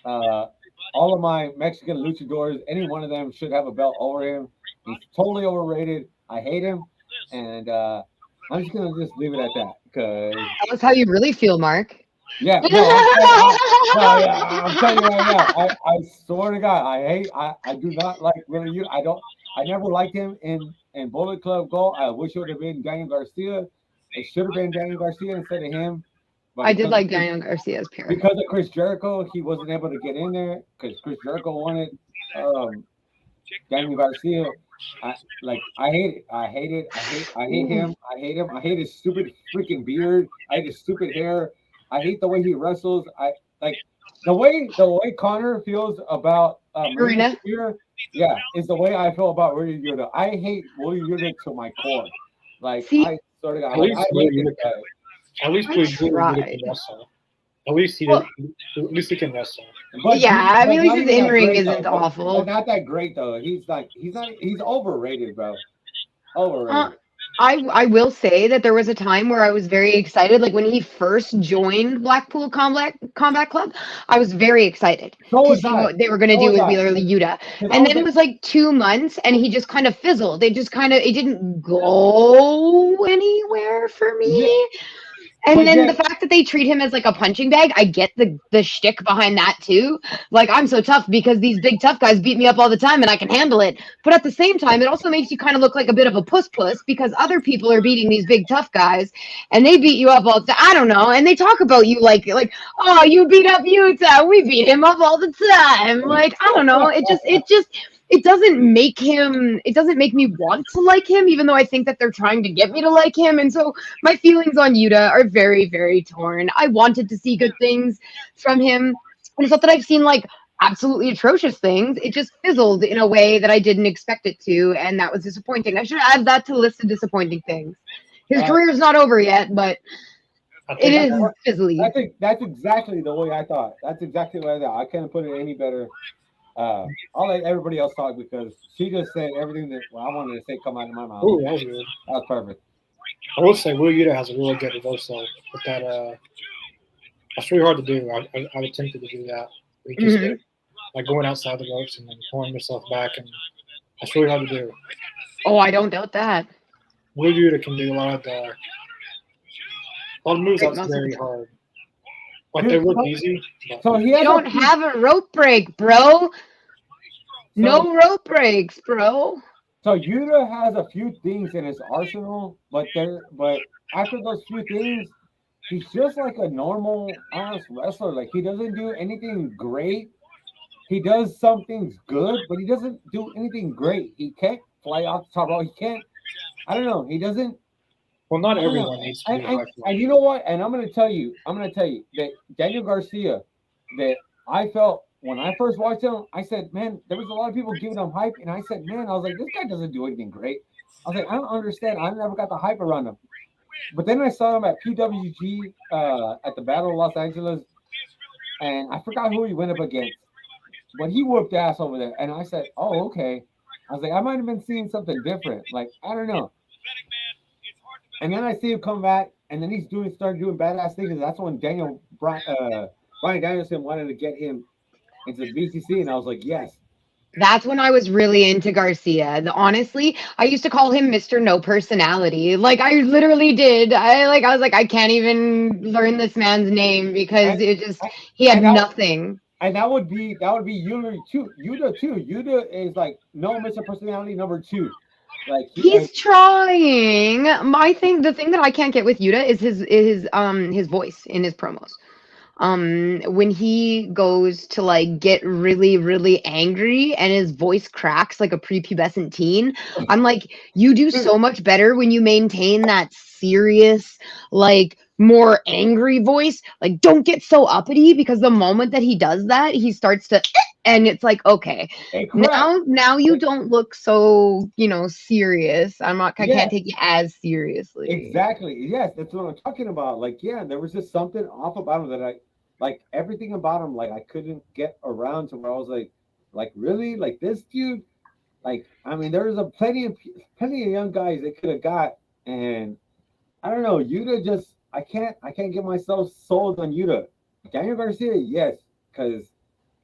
All of my Mexican luchadors, any one of them should have a belt over him. He's totally overrated. I hate him, and I'm just gonna just leave it at that because That's how you really feel, Mark. yeah, I'm telling you right now. I swear to God, I do not like Willie U. I never liked him in Bullet Club Gold. I wish it would have been Daniel Garcia. It should have been Daniel Garcia instead of him. But I did like Daniel Garcia's parents. because of Chris Jericho, he wasn't able to get in there because Chris Jericho wanted Daniel Garcia. I hate it. I hate it. I hate him. I hate him. I hate his stupid freaking beard. I hate his stupid hair. I hate the way he wrestles. I like the way Connor feels about Marina. Yeah, is the way I feel about Willie Yuta. I hate Willie Yuta to my core. Like See, I sort of got. At least I hate this guy. At least I we can tried. wrestle. At least he Well- at least he can wrestle. But Yeah, I mean, at least not his even that in-ring great, isn't though. awful. But not that great though. He's overrated, bro. Overrated. I will say that there was a time where I was very excited. Like when he first joined Blackpool Combat Club, I was very excited So to was see I. what they were going to So do was with I. Wheeler Yuta. 'Cause I And was then it like- was like 2 months, and he just kind of fizzled. It didn't go anywhere for me. Yeah. And But then yeah. the fact that they treat him as like a punching bag, I get the shtick behind that too. Like I'm so tough because these big tough guys beat me up all the time and I can handle it. But at the same time, it also makes you kind of look like a bit of a puss because other people are beating these big tough guys and they beat you up all the time. I don't know. And they talk about you like, oh, you beat up Utah. We beat him up all the time. Like, I don't know. It doesn't make me want to like him, even though I think that they're trying to get me to like him. And so my feelings on Yuta are very, very torn. I wanted to see good things from him. And it's not that I've seen like absolutely atrocious things. It just fizzled in a way that I didn't expect it to. And that was disappointing. I should add that to the list of disappointing things. His career's not over yet, but it is fizzly. That's exactly the way I thought. That's exactly what I thought. I couldn't put it any better. I'll let everybody else talk because she just said everything that I wanted to say come out of my mouth. Ooh, that was good. That was perfect. I will say Will Yuta has a really good reversal with that. That's really hard to do. I attempted to do that. We just like going outside the ropes and then pulling yourself back, and that's really hard to do. Oh, I don't doubt that. Will Yuta can do a lot of moves Great that's muscle very control. hard. Like they look easy. But So he You has don't have a rope break, bro. No rope breaks, bro. So Yuta has a few things in his arsenal, but after those few things, he's just like a normal, honest wrestler. Like he doesn't do anything great. He does some things good, but he doesn't do anything great. He can't fly off the top rope. He can't. I don't know. He doesn't. well, not I don't everyone know. needs to be like And you know what? And I'm gonna tell you that Daniel Garcia, that I felt when I first watched him, I said, man, there was a lot of people giving him hype, and I said, man, I was like, this guy doesn't do anything great. I was like, I don't understand. I never got the hype around him. But then I saw him at PWG at the Battle of Los Angeles, and I forgot who he went up against, but he whooped ass over there. And I said, oh, okay. I was like, I might have been seeing something different. Like, I don't know. And then I see him come back, and then he's started doing badass things. And that's when Brian Danielson wanted to get him into the BCC, and I was like, yes. That's when I was really into Garcia. Honestly, I used to call him Mr. No Personality. Like I literally did. I was like, I can't even learn this man's name because he had nothing. And that would be Yuta too. Yuta is like no Mr. Personality number 2. Like He's trying. The thing that I can't get with Yuta is his voice in his promos. When he goes to like get really, really angry and his voice cracks like a prepubescent teen, I'm like, you do so much better when you maintain that serious, like more angry voice. Like, don't get so uppity, because the moment that he does that, he starts to and it's like, okay, now you don't look so, serious. I can't take you as seriously. Exactly. Yes, that's what I'm talking about. Like, yeah, there was just something off about him that I like. Everything about him, like, I couldn't get around to where I was like really, like this dude. Like, I mean, there was plenty of young guys they could have got, and I don't know. Yuta just, I can't get myself sold on Yuta. Daniel Garcia, yes, because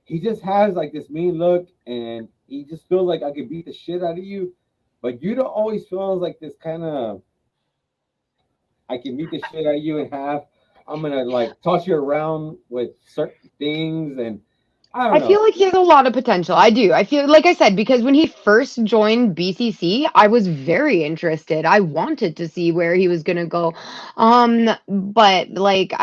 he just has like this mean look, and he just feels like I could beat the shit out of you. But Yuta always feels like this kind of, I can beat the shit out of you in half. I'm gonna like toss you around with certain things, and I feel like he has a lot of potential. I do. I feel like I said, because when he first joined BCC, I was very interested. I wanted to see where he was gonna go. But like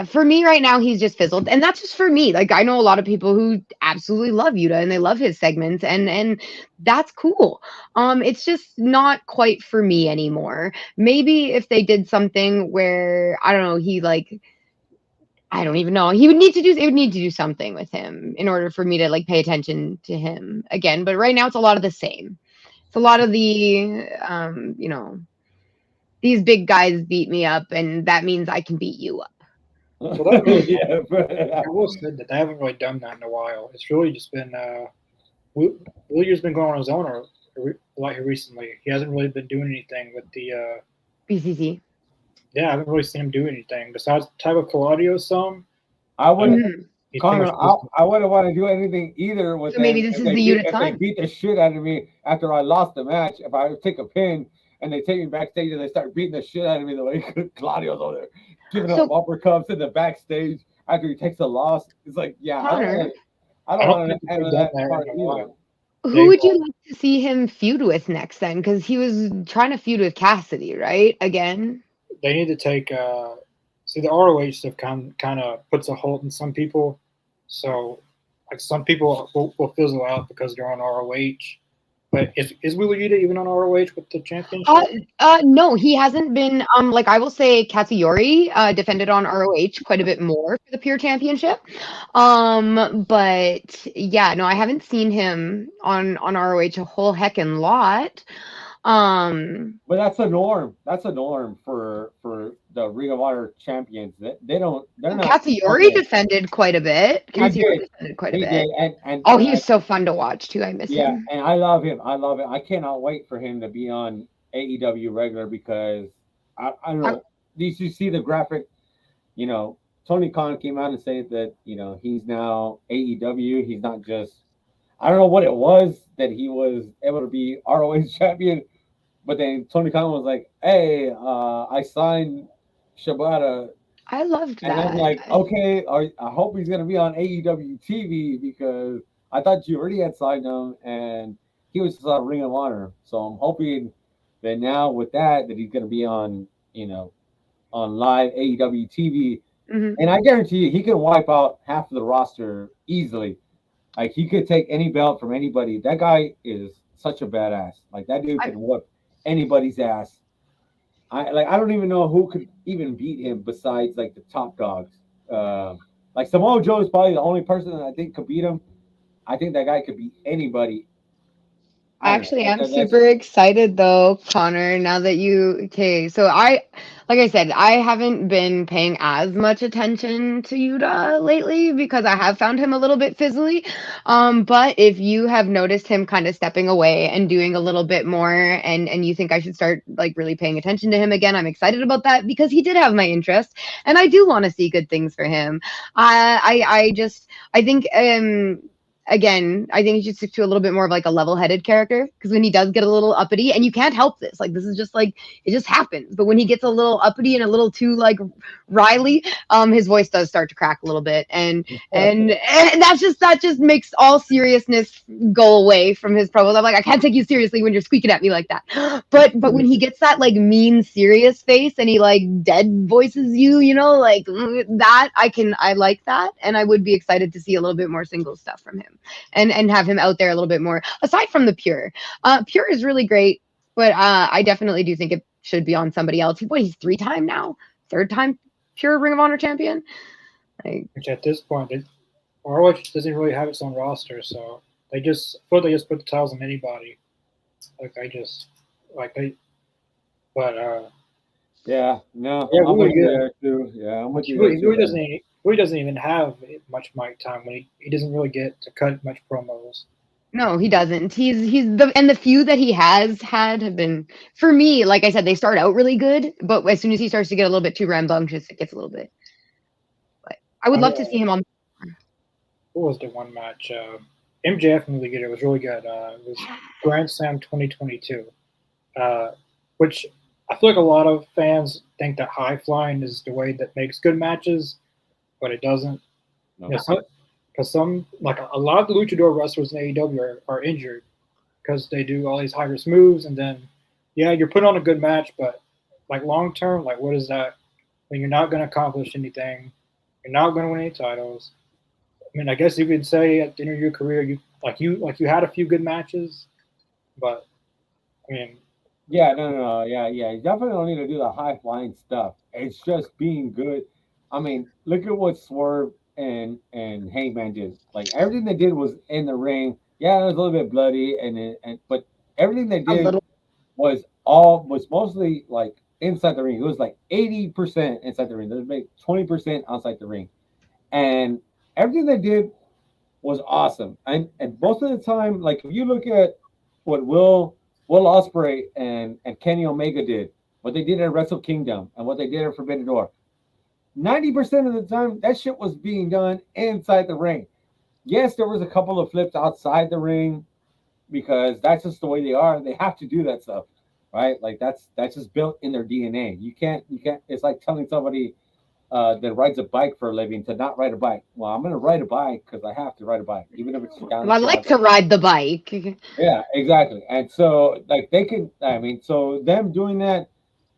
for me right now, he's just fizzled, and that's just for me. Like, I know a lot of people who absolutely love Yuta and they love his segments, and that's cool. It's just not quite for me anymore. Maybe if they did something where, I don't know, he like, I don't even know. It would need to do something with him in order for me to like pay attention to him again. But right now it's a lot of the same. It's a lot of the these big guys beat me up, and that means I can beat you up. Well, that really, I will say that they haven't really done that in a while. It's really just been Willier's been going on his own like recently. He hasn't really been doing anything with the BCC. Yeah, I haven't really seen him do anything besides Tyler Claudio's song. I wouldn't, Connor. I wouldn't want to do anything either with so maybe this is the Yuta time. If they beat the shit out of me after I lost the match, if I take a pin and they take me backstage and they start beating the shit out of me the way Claudio's over there giving up uppercuts in the backstage after he takes a loss, it's like, yeah, Connor, I don't want to handle that part either. Who would you like to see him feud with next then? Because he was trying to feud with Cassidy, right? Again. They need to take see, the ROH stuff kind of puts a halt in some people. So like some people will fizzle out because they're on ROH. But is Wheeler Yuta even on ROH with the championship? No, he hasn't been. Like I will say, Katsuyori defended on ROH quite a bit more for the Pure Championship. But yeah, no, I haven't seen him on ROH a whole heckin' lot. But that's a norm. That's a norm for the Ring of Honor champions. They're not. Katsuyori defended quite a bit. Katsuyori defended quite a bit. And he's so fun to watch too. I miss him. Yeah, and I love him. I cannot wait for him to be on AEW regular because I don't know. Did you see the graphic? Tony Khan came out and said that he's now AEW. He's not just. I don't know what it was that he was able to be ROH champion, but then Tony Khan was like, "Hey, I signed Shibata." I loved that. And I'm like, okay, I hope he's gonna be on AEW TV because I thought you already had signed him, and he was just on Ring of Honor. So I'm hoping that now with that he's gonna be on, on live AEW TV, and I guarantee you he can wipe out half of the roster easily. Like, he could take any belt from anybody. That guy is such a badass. Like, that dude can whoop anybody's ass. I don't even know who could even beat him besides like the top dogs. Like Samoa Joe is probably the only person that I think could beat him. I think that guy could beat anybody. Actually, I'm super excited though, Connor, now that so like I said, I haven't been paying as much attention to Yuta lately because I have found him a little bit fizzly. But if you have noticed him kind of stepping away and doing a little bit more and you think I should start like really paying attention to him again, I'm excited about that because he did have my interest and I do want to see good things for him. I think again, I think he should stick to a little bit more of like a level-headed character, because when he does get a little uppity, and you can't help this, like this is just like it just happens. But when he gets a little uppity and a little too like Riley, his voice does start to crack a little bit, and that just makes all seriousness go away from his promos. I'm like, I can't take you seriously when you're squeaking at me like that. But when he gets that like mean serious face and he like dead voices you, you know, like that I like that, and I would be excited to see a little bit more single stuff from him, and have him out there a little bit more aside from the Pure. Pure is really great, but I definitely do think it should be on somebody else. He's 3-time now, 3rd-time Pure Ring of Honor champion. Like, Which at this point, ROH doesn't really have its own roster, so they just put the titles on anybody. Yeah, no, Yeah, I'm really with you good. there too. Yeah, I'm with He you there really too. doesn't even have much mic time when he doesn't really get to cut much promos. no, he doesn't. The few that he has had have been, for me, like I said, they start out really good, but as soon as he starts to get a little bit too rambunctious, it gets a little bit. But I would love to see him on. What was the one match? MJF really good. It was really good. It was Grand Slam 2022, which I feel like a lot of fans think that high flying is the way that makes good matches, but it doesn't. No. Because some, like a lot of the luchador wrestlers in AEW are injured because they do all these high risk moves, and then you're putting on a good match, but like long term, like what is that when you're not going to accomplish anything, you're not going to win any titles. I mean, I guess you could say at the end of your career, you had a few good matches, but I mean, Yeah, no. Yeah. You definitely don't need to do the high flying stuff. It's just being good. I mean, look at what Swerve and Heyman did. Like everything they did was in the ring. Yeah, it was a little bit bloody, but everything they A did little. was mostly like inside the ring. It was like 80% inside the ring. There's maybe 20% outside the ring, and everything they did was awesome. And most of the time, like if you look at what Will Ospreay and Kenny Omega did, what they did at Wrestle Kingdom, and what they did at Forbidden Door, 90% of the time that shit was being done inside the ring. Yes, there was a couple of flips outside the ring because that's just the way they are. They have to do that stuff, right? Like that's just built in their DNA. You can't. It's like telling somebody that rides a bike for a living to not ride a bike. Well, I'm going to ride a bike because I have to ride a bike, even if it's down. I like to ride the bike. Yeah, exactly. And so, like, they can. I mean, so them doing that,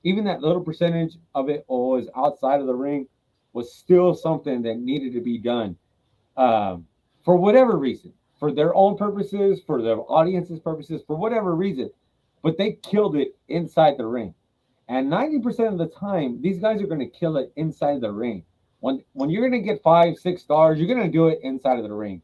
even that little percentage of it was outside of the ring, was still something that needed to be done, for whatever reason, for their own purposes, for their audience's purposes, for whatever reason. But they killed it inside the ring. And 90% of the time, these guys are going to kill it inside the ring. When you're going to get 5-6 stars, you're going to do it inside of the ring.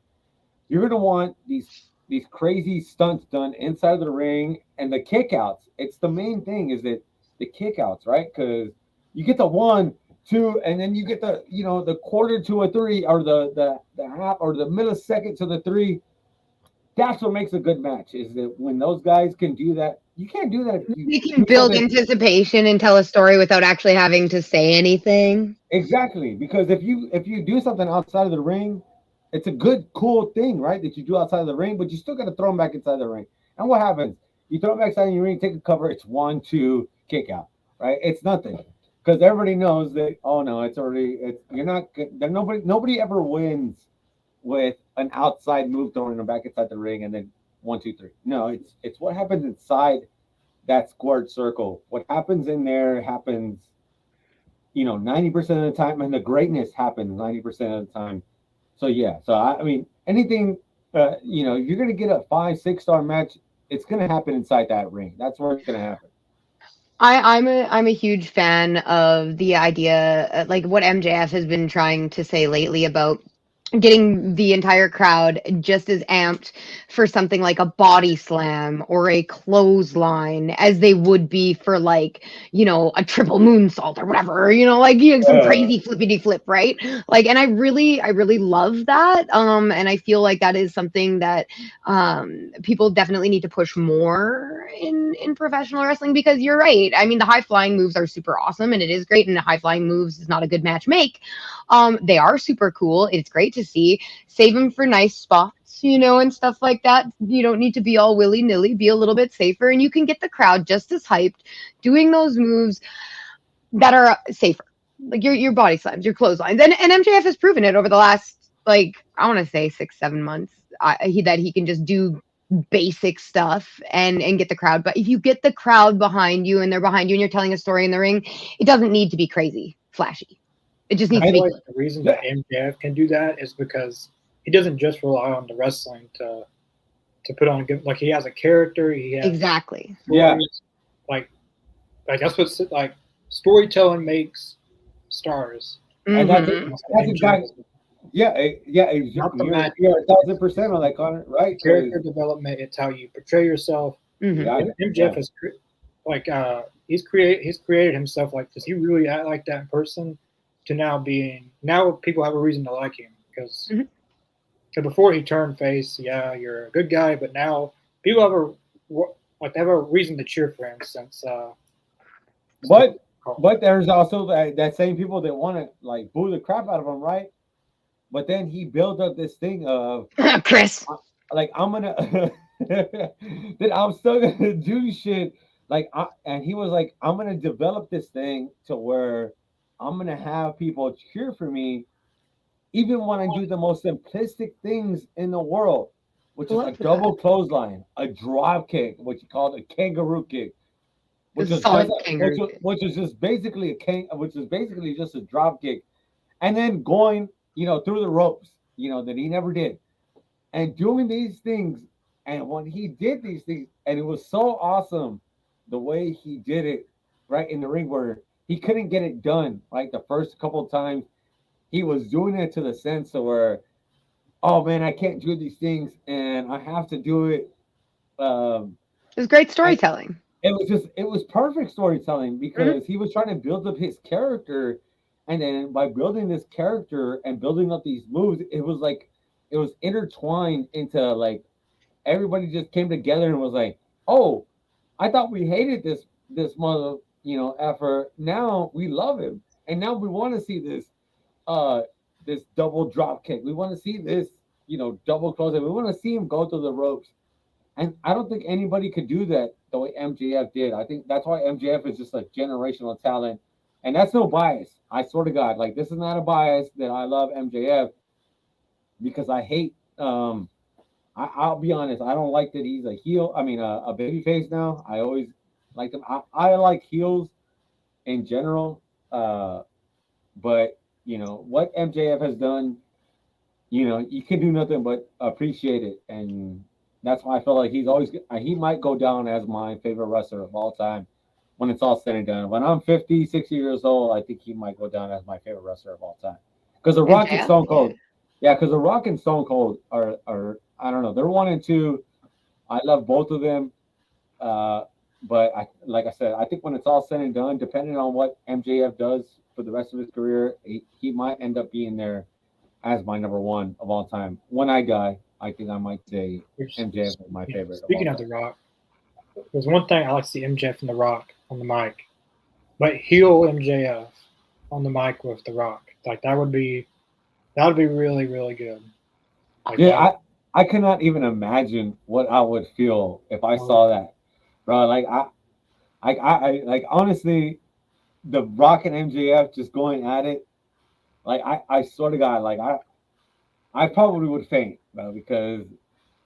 You're going to want these crazy stunts done inside of the ring, and the kickouts. It's the main thing is that the kickouts, right? Because you get the 1, 2, and then you get the quarter to a 3, or the half or the millisecond to the 3. That's what makes a good match. Is that when those guys can do that. You can't do that. You can build anticipation and tell a story without actually having to say anything. Exactly, because if you do something outside of the ring, it's a good, cool thing, right? That you do outside of the ring, but you still got to throw them back inside the ring. And what happens? You throw them back inside the ring, take a cover. It's 1, 2, kick out, right? It's nothing because everybody knows that. Oh no, you're not. Nobody ever wins with an outside move throwing them back inside the ring and then 1, 2, 3. No, it's what happens inside that squared circle. What happens in there happens, 90% of the time, and the greatness happens 90% of the time. So yeah, I mean, anything, you're gonna get a 5-6 star match. It's gonna happen inside that ring. That's where it's gonna happen. I'm a huge fan of the idea, like what MJF has been trying to say lately about getting the entire crowd just as amped for something like a body slam or a clothesline as they would be for like, a triple moonsault or whatever, some crazy flippity flip, right? Like, and I really love that. And I feel like that is something that people definitely need to push more in professional wrestling, because you're right. I mean, the high flying moves are super awesome and it is great, and the high flying moves is not a good match make. They are super cool. It's great to see. Save them for nice spots. spots, and stuff like that. You don't need to be all willy-nilly, be a little bit safer, and you can get the crowd just as hyped doing those moves that are safer. Like your body slams, your clotheslines. And MJF has proven it over the last, like, I want to say 6-7 months, that he can just do basic stuff and get the crowd. But if you get the crowd behind you and they're behind you and you're telling a story in the ring, it doesn't need to be crazy, flashy. It just needs I to be feel like good. the reason that MJF can do that is because he doesn't just rely on the wrestling to put on good. Like, he has a character. He has Exactly. stories. Like that's what storytelling makes stars. And that's Mhm. that's exactly. Yeah, Not the you're match. 1,000% on that, Connor. Right? Character development. It's how you portray yourself. Mhm. Yeah, MJF has he's created himself like this. He really act like that in person to now people have a reason to like him because Mhm. before he turned face, yeah, you're a good guy, but now people they have a reason to cheer for him since. But there's also that same people that want to like boo the crap out of him, right? But then he built up this thing of Chris. like I'm gonna that I'm still gonna do shit and he was like I'm gonna develop this thing to where I'm gonna have people cheer for me even when I do the most simplistic things in the world, which is a Love that. double clothesline, a drop kick, which you call a kangaroo kick, which The is solid just kangaroo kick. which is just basically which is basically just a drop kick, and then going through the ropes, that he never did, and doing these things. And when he did these things, and it was so awesome, the way he did it, right in the ring, where he couldn't get it done, right, the first couple of times, he was doing it to the sense of where, oh man, I can't do these things, and I have to do it. It was great And storytelling. it was perfect storytelling because he was trying to build up his character, and then by building this character and building up these moves, it was like it was intertwined into like everybody just came together and was like, oh, I thought we hated this mother effort. Now we love him, and now we want to see uh this double drop kick. We want to see this double close. We want to see him go through the ropes. And I don't think anybody could do that the way MJF did. I think that's why MJF is just like generational talent. And that's no bias. I swear to God, like this is not a bias that I love MJF because I hate I'll be honest, I don't like that he's a heel. I mean a baby face now. I always liked him. I like heels in general. But what MJF has done, you can do nothing but appreciate it. And that's why I feel like he might go down as my favorite wrestler of all time when it's all said and done. When I'm 50, 60 years old, I think he might go down as my favorite wrestler of all time. Because The Rock and Stone Cold, because The Rock and Stone Cold are I don't know, they're 1 and 2. I love both of them. But like I said, I think when it's all said and done, depending on what MJF does for the rest of his career, he might end up being there as my number 1 of all time. When I die, I think I might say MJF is my favorite. Speaking of The Rock, there's one thing I like to see MJF and The Rock on the mic, but heel MJF on the mic with The Rock, like that would be really, really good. Like I cannot even imagine what I would feel if I saw that, bro. Like I like honestly, The Rock and MJF just going at it. Like I swear to God, like I probably would faint, bro, because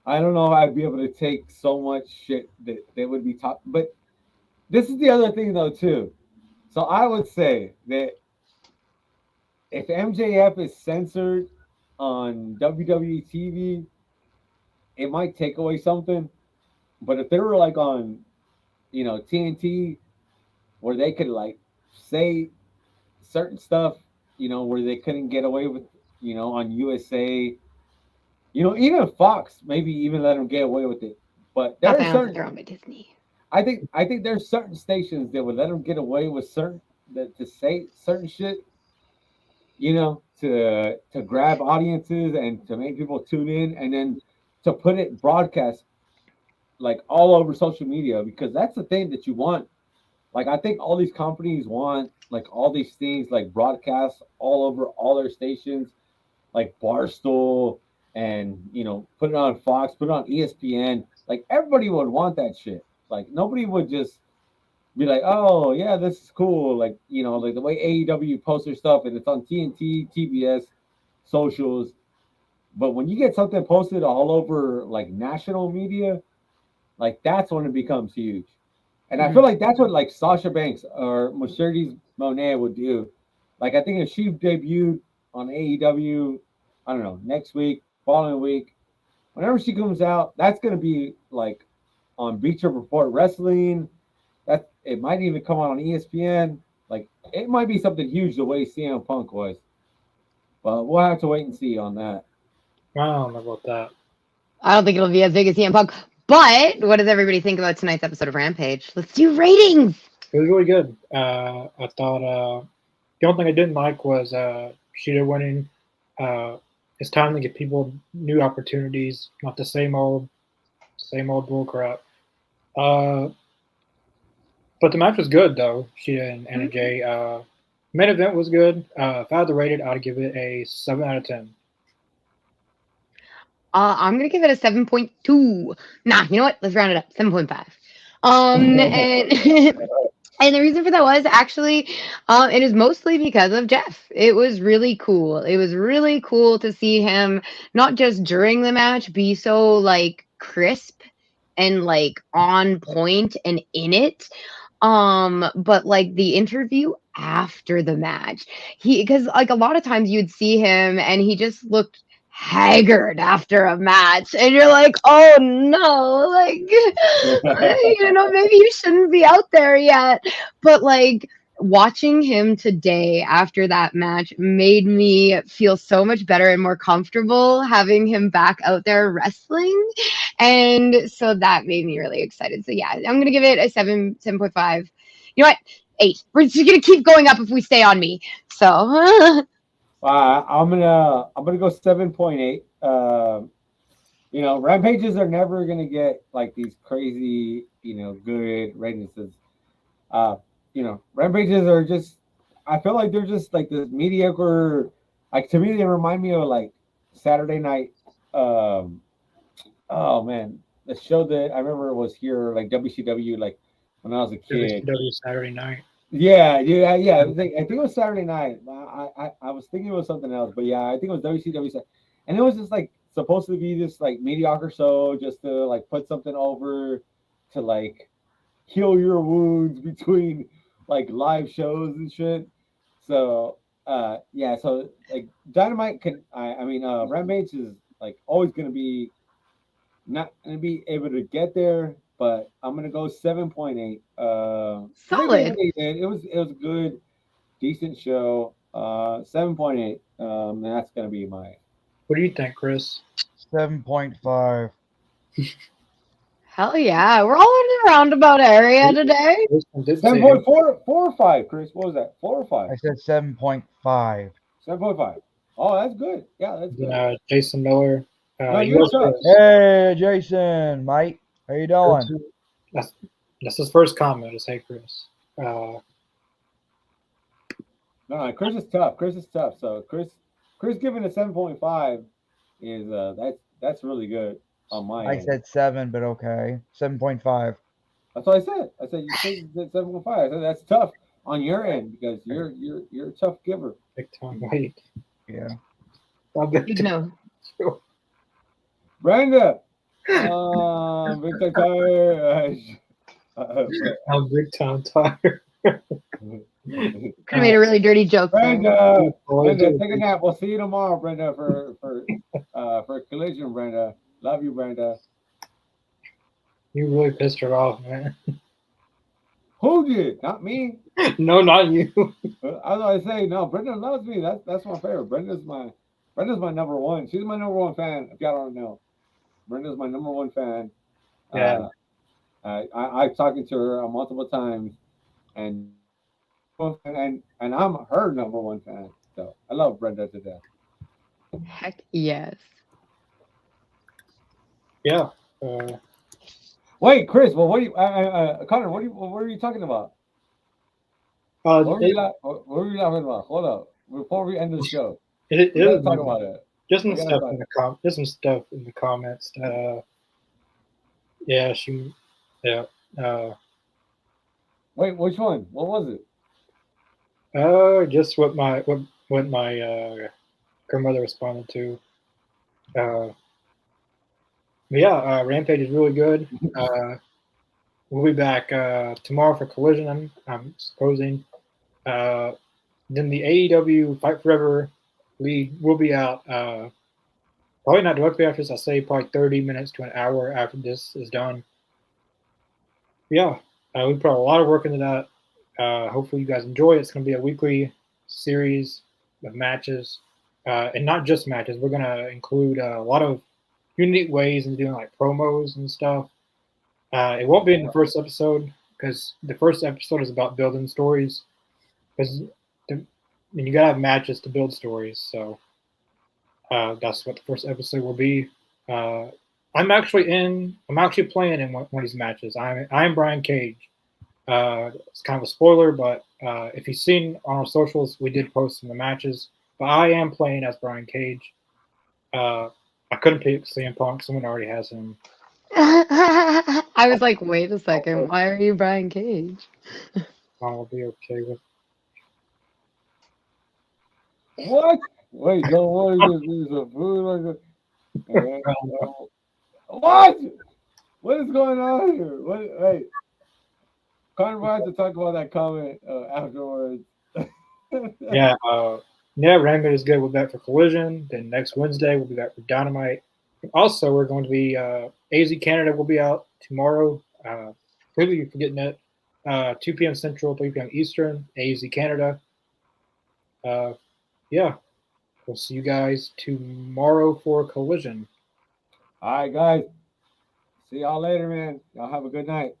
I don't know if I'd be able to take so much shit that they would be talking. But this is the other thing, though, too. So I would say that if MJF is censored on WWE TV, it might take away something. But if they were like on, TNT, where they could like say certain stuff, where they couldn't get away with, on USA, even Fox maybe even let them get away with it. But there are certain They're owned by Disney. I think there's certain stations that would let them get away with to say certain shit, to grab audiences and to make people tune in, and then to put it broadcast like all over social media, because that's the thing that you want. Like I think all these companies want like all these things like broadcast all over all their stations, like Barstool, and put it on Fox, put it on ESPN. Like everybody would want that shit. Like nobody would just be like, oh yeah, this is cool. Like like the way AEW posts their stuff and it's on TNT, TBS, socials. But when you get something posted all over like national media, like that's when it becomes huge. And I feel like that's what like Sasha Banks or Mercedes Moné would do. Like I think if she debuted on AEW, I don't know, next week, following week, whenever she comes out, that's gonna be like on Bleacher Report Wrestling. That it might even come out on ESPN. Like it might be something huge the way CM Punk was. But we'll have to wait and see on that. I don't know about that. I don't think it'll be as big as CM Punk. But what does everybody think about tonight's episode of Rampage? Let's do ratings. It was really good. I thought the only thing I didn't like was Sheeta winning. It's time to give people new opportunities, not the same old bull crap. But the match was good though. Sheeta and Anna Jay. Main event was good. If I had to rate it, I'd give it a 7 out of 10. I'm gonna give it a 7.2. Nah, you know what? Let's round it up. 7.5. And and the reason for that was actually, it is mostly because of Jeff. It was really cool. It was really cool to see him not just during the match be so like crisp and like on point and in it, but like the interview after the match, because like a lot of times you'd see him and he just looked haggard after a match and you're like, oh no, like maybe you shouldn't be out there yet. But like watching him today after that match made me feel so much better and more comfortable having him back out there wrestling, and so that made me really excited. So yeah, I'm gonna give it a 7.5. You know what, 8. We're just gonna keep going up if we stay on me. So I'm gonna go 7.8. Rampages are never gonna get like these crazy, good ratings. Rampages are just, I feel like they're just like this mediocre. Like to me, they remind me of like Saturday night. Oh man, the show that I remember was here, like WCW, like when I was a kid. WCW Saturday Night. Yeah. I think it was Saturday night. I was thinking it was something else, but yeah, I think it was WCW, and it was just like supposed to be this like mediocre show, just to like put something over, to like heal your wounds between like live shows and shit. So so like Dynamite Rampage is like always gonna be not gonna be able to get there, but I'm gonna go 7.8. solid. It was a good, decent show. 7.8. And that's gonna be my. What do you think, Chris? 7.5. Hell yeah, we're all in the roundabout area today. 7.4 or 5, Chris. What was that? 4 or 5? I said 7.5. 7.5. Oh, that's good. Yeah, that's good. Jason Miller. Hey, Jason, Mike, how you doing? That's his first comment. Is hey, Chris. No, Chris is tough. So Chris giving a 7.5 is that's really good on my I end. said 7, but okay. 7.5. That's what I said. I said you said 7.5. I said that's tough on your end because you're a tough giver. Big time weight. Yeah. No. Brenda. Big time tired. I'm big time tired. Could have made a really dirty joke. Brenda, take a nap. We'll see you tomorrow, Brenda, for Collision, Brenda. Love you, Brenda. You really pissed her off, man. Who did? Not me. No, not you. I was going to say, no, Brenda loves me. That's my favorite. Brenda's my number one. She's my number one fan, if y'all don't know. Brenda's my number one fan. Yeah. I've talked to her multiple times, and I'm her number one fan. So I love Brenda to death. Heck yes. Yeah. Wait, Chris. Well, what do you, Connor? What are you talking about? What were you laughing about? Hold up. Before we end the show, It is talk about it. Just some Forget stuff about in the just some stuff in the comments. Yeah, yeah. Wait, which one? What was it? Just what my grandmother responded to. But yeah, Rampage is really good. We'll be back tomorrow for Collision. I'm supposing. Then the AEW Fight Forever League will be out. Probably not directly after this. I'll say probably 30 minutes to an hour after this is done. Yeah, we put a lot of work into that. Hopefully, you guys enjoy it. It's going to be a weekly series of matches, and not just matches. We're going to include a lot of unique ways in doing like promos and stuff. It won't be in the first episode because the first episode is about building stories. Because you gotta have matches to build stories, so that's what the first episode will be. I'm actually playing in one of these matches. I'm Brian Cage. It's kind of a spoiler, but if you've seen on our socials, we did post some of the matches. But I am playing as Brian Cage. I couldn't pick CM Punk. Someone already has him. I was like, wait a second, why are you Brian Cage? I'll be okay with. What? Wait, don't worry, there's a food like what? What is going on here? What? Wait, Connor will have to talk about that comment afterwards. Yeah, Rampage is good. We'll be back for Collision. Then next Wednesday we'll be back for Dynamite. Also, we're going to be AZ Canada will be out tomorrow. Completely forgetting it. 2 p.m. Central, 3 p.m. Eastern. AZ Canada. Yeah, we'll see you guys tomorrow for Collision. All right, guys. See y'all later, man. Y'all have a good night.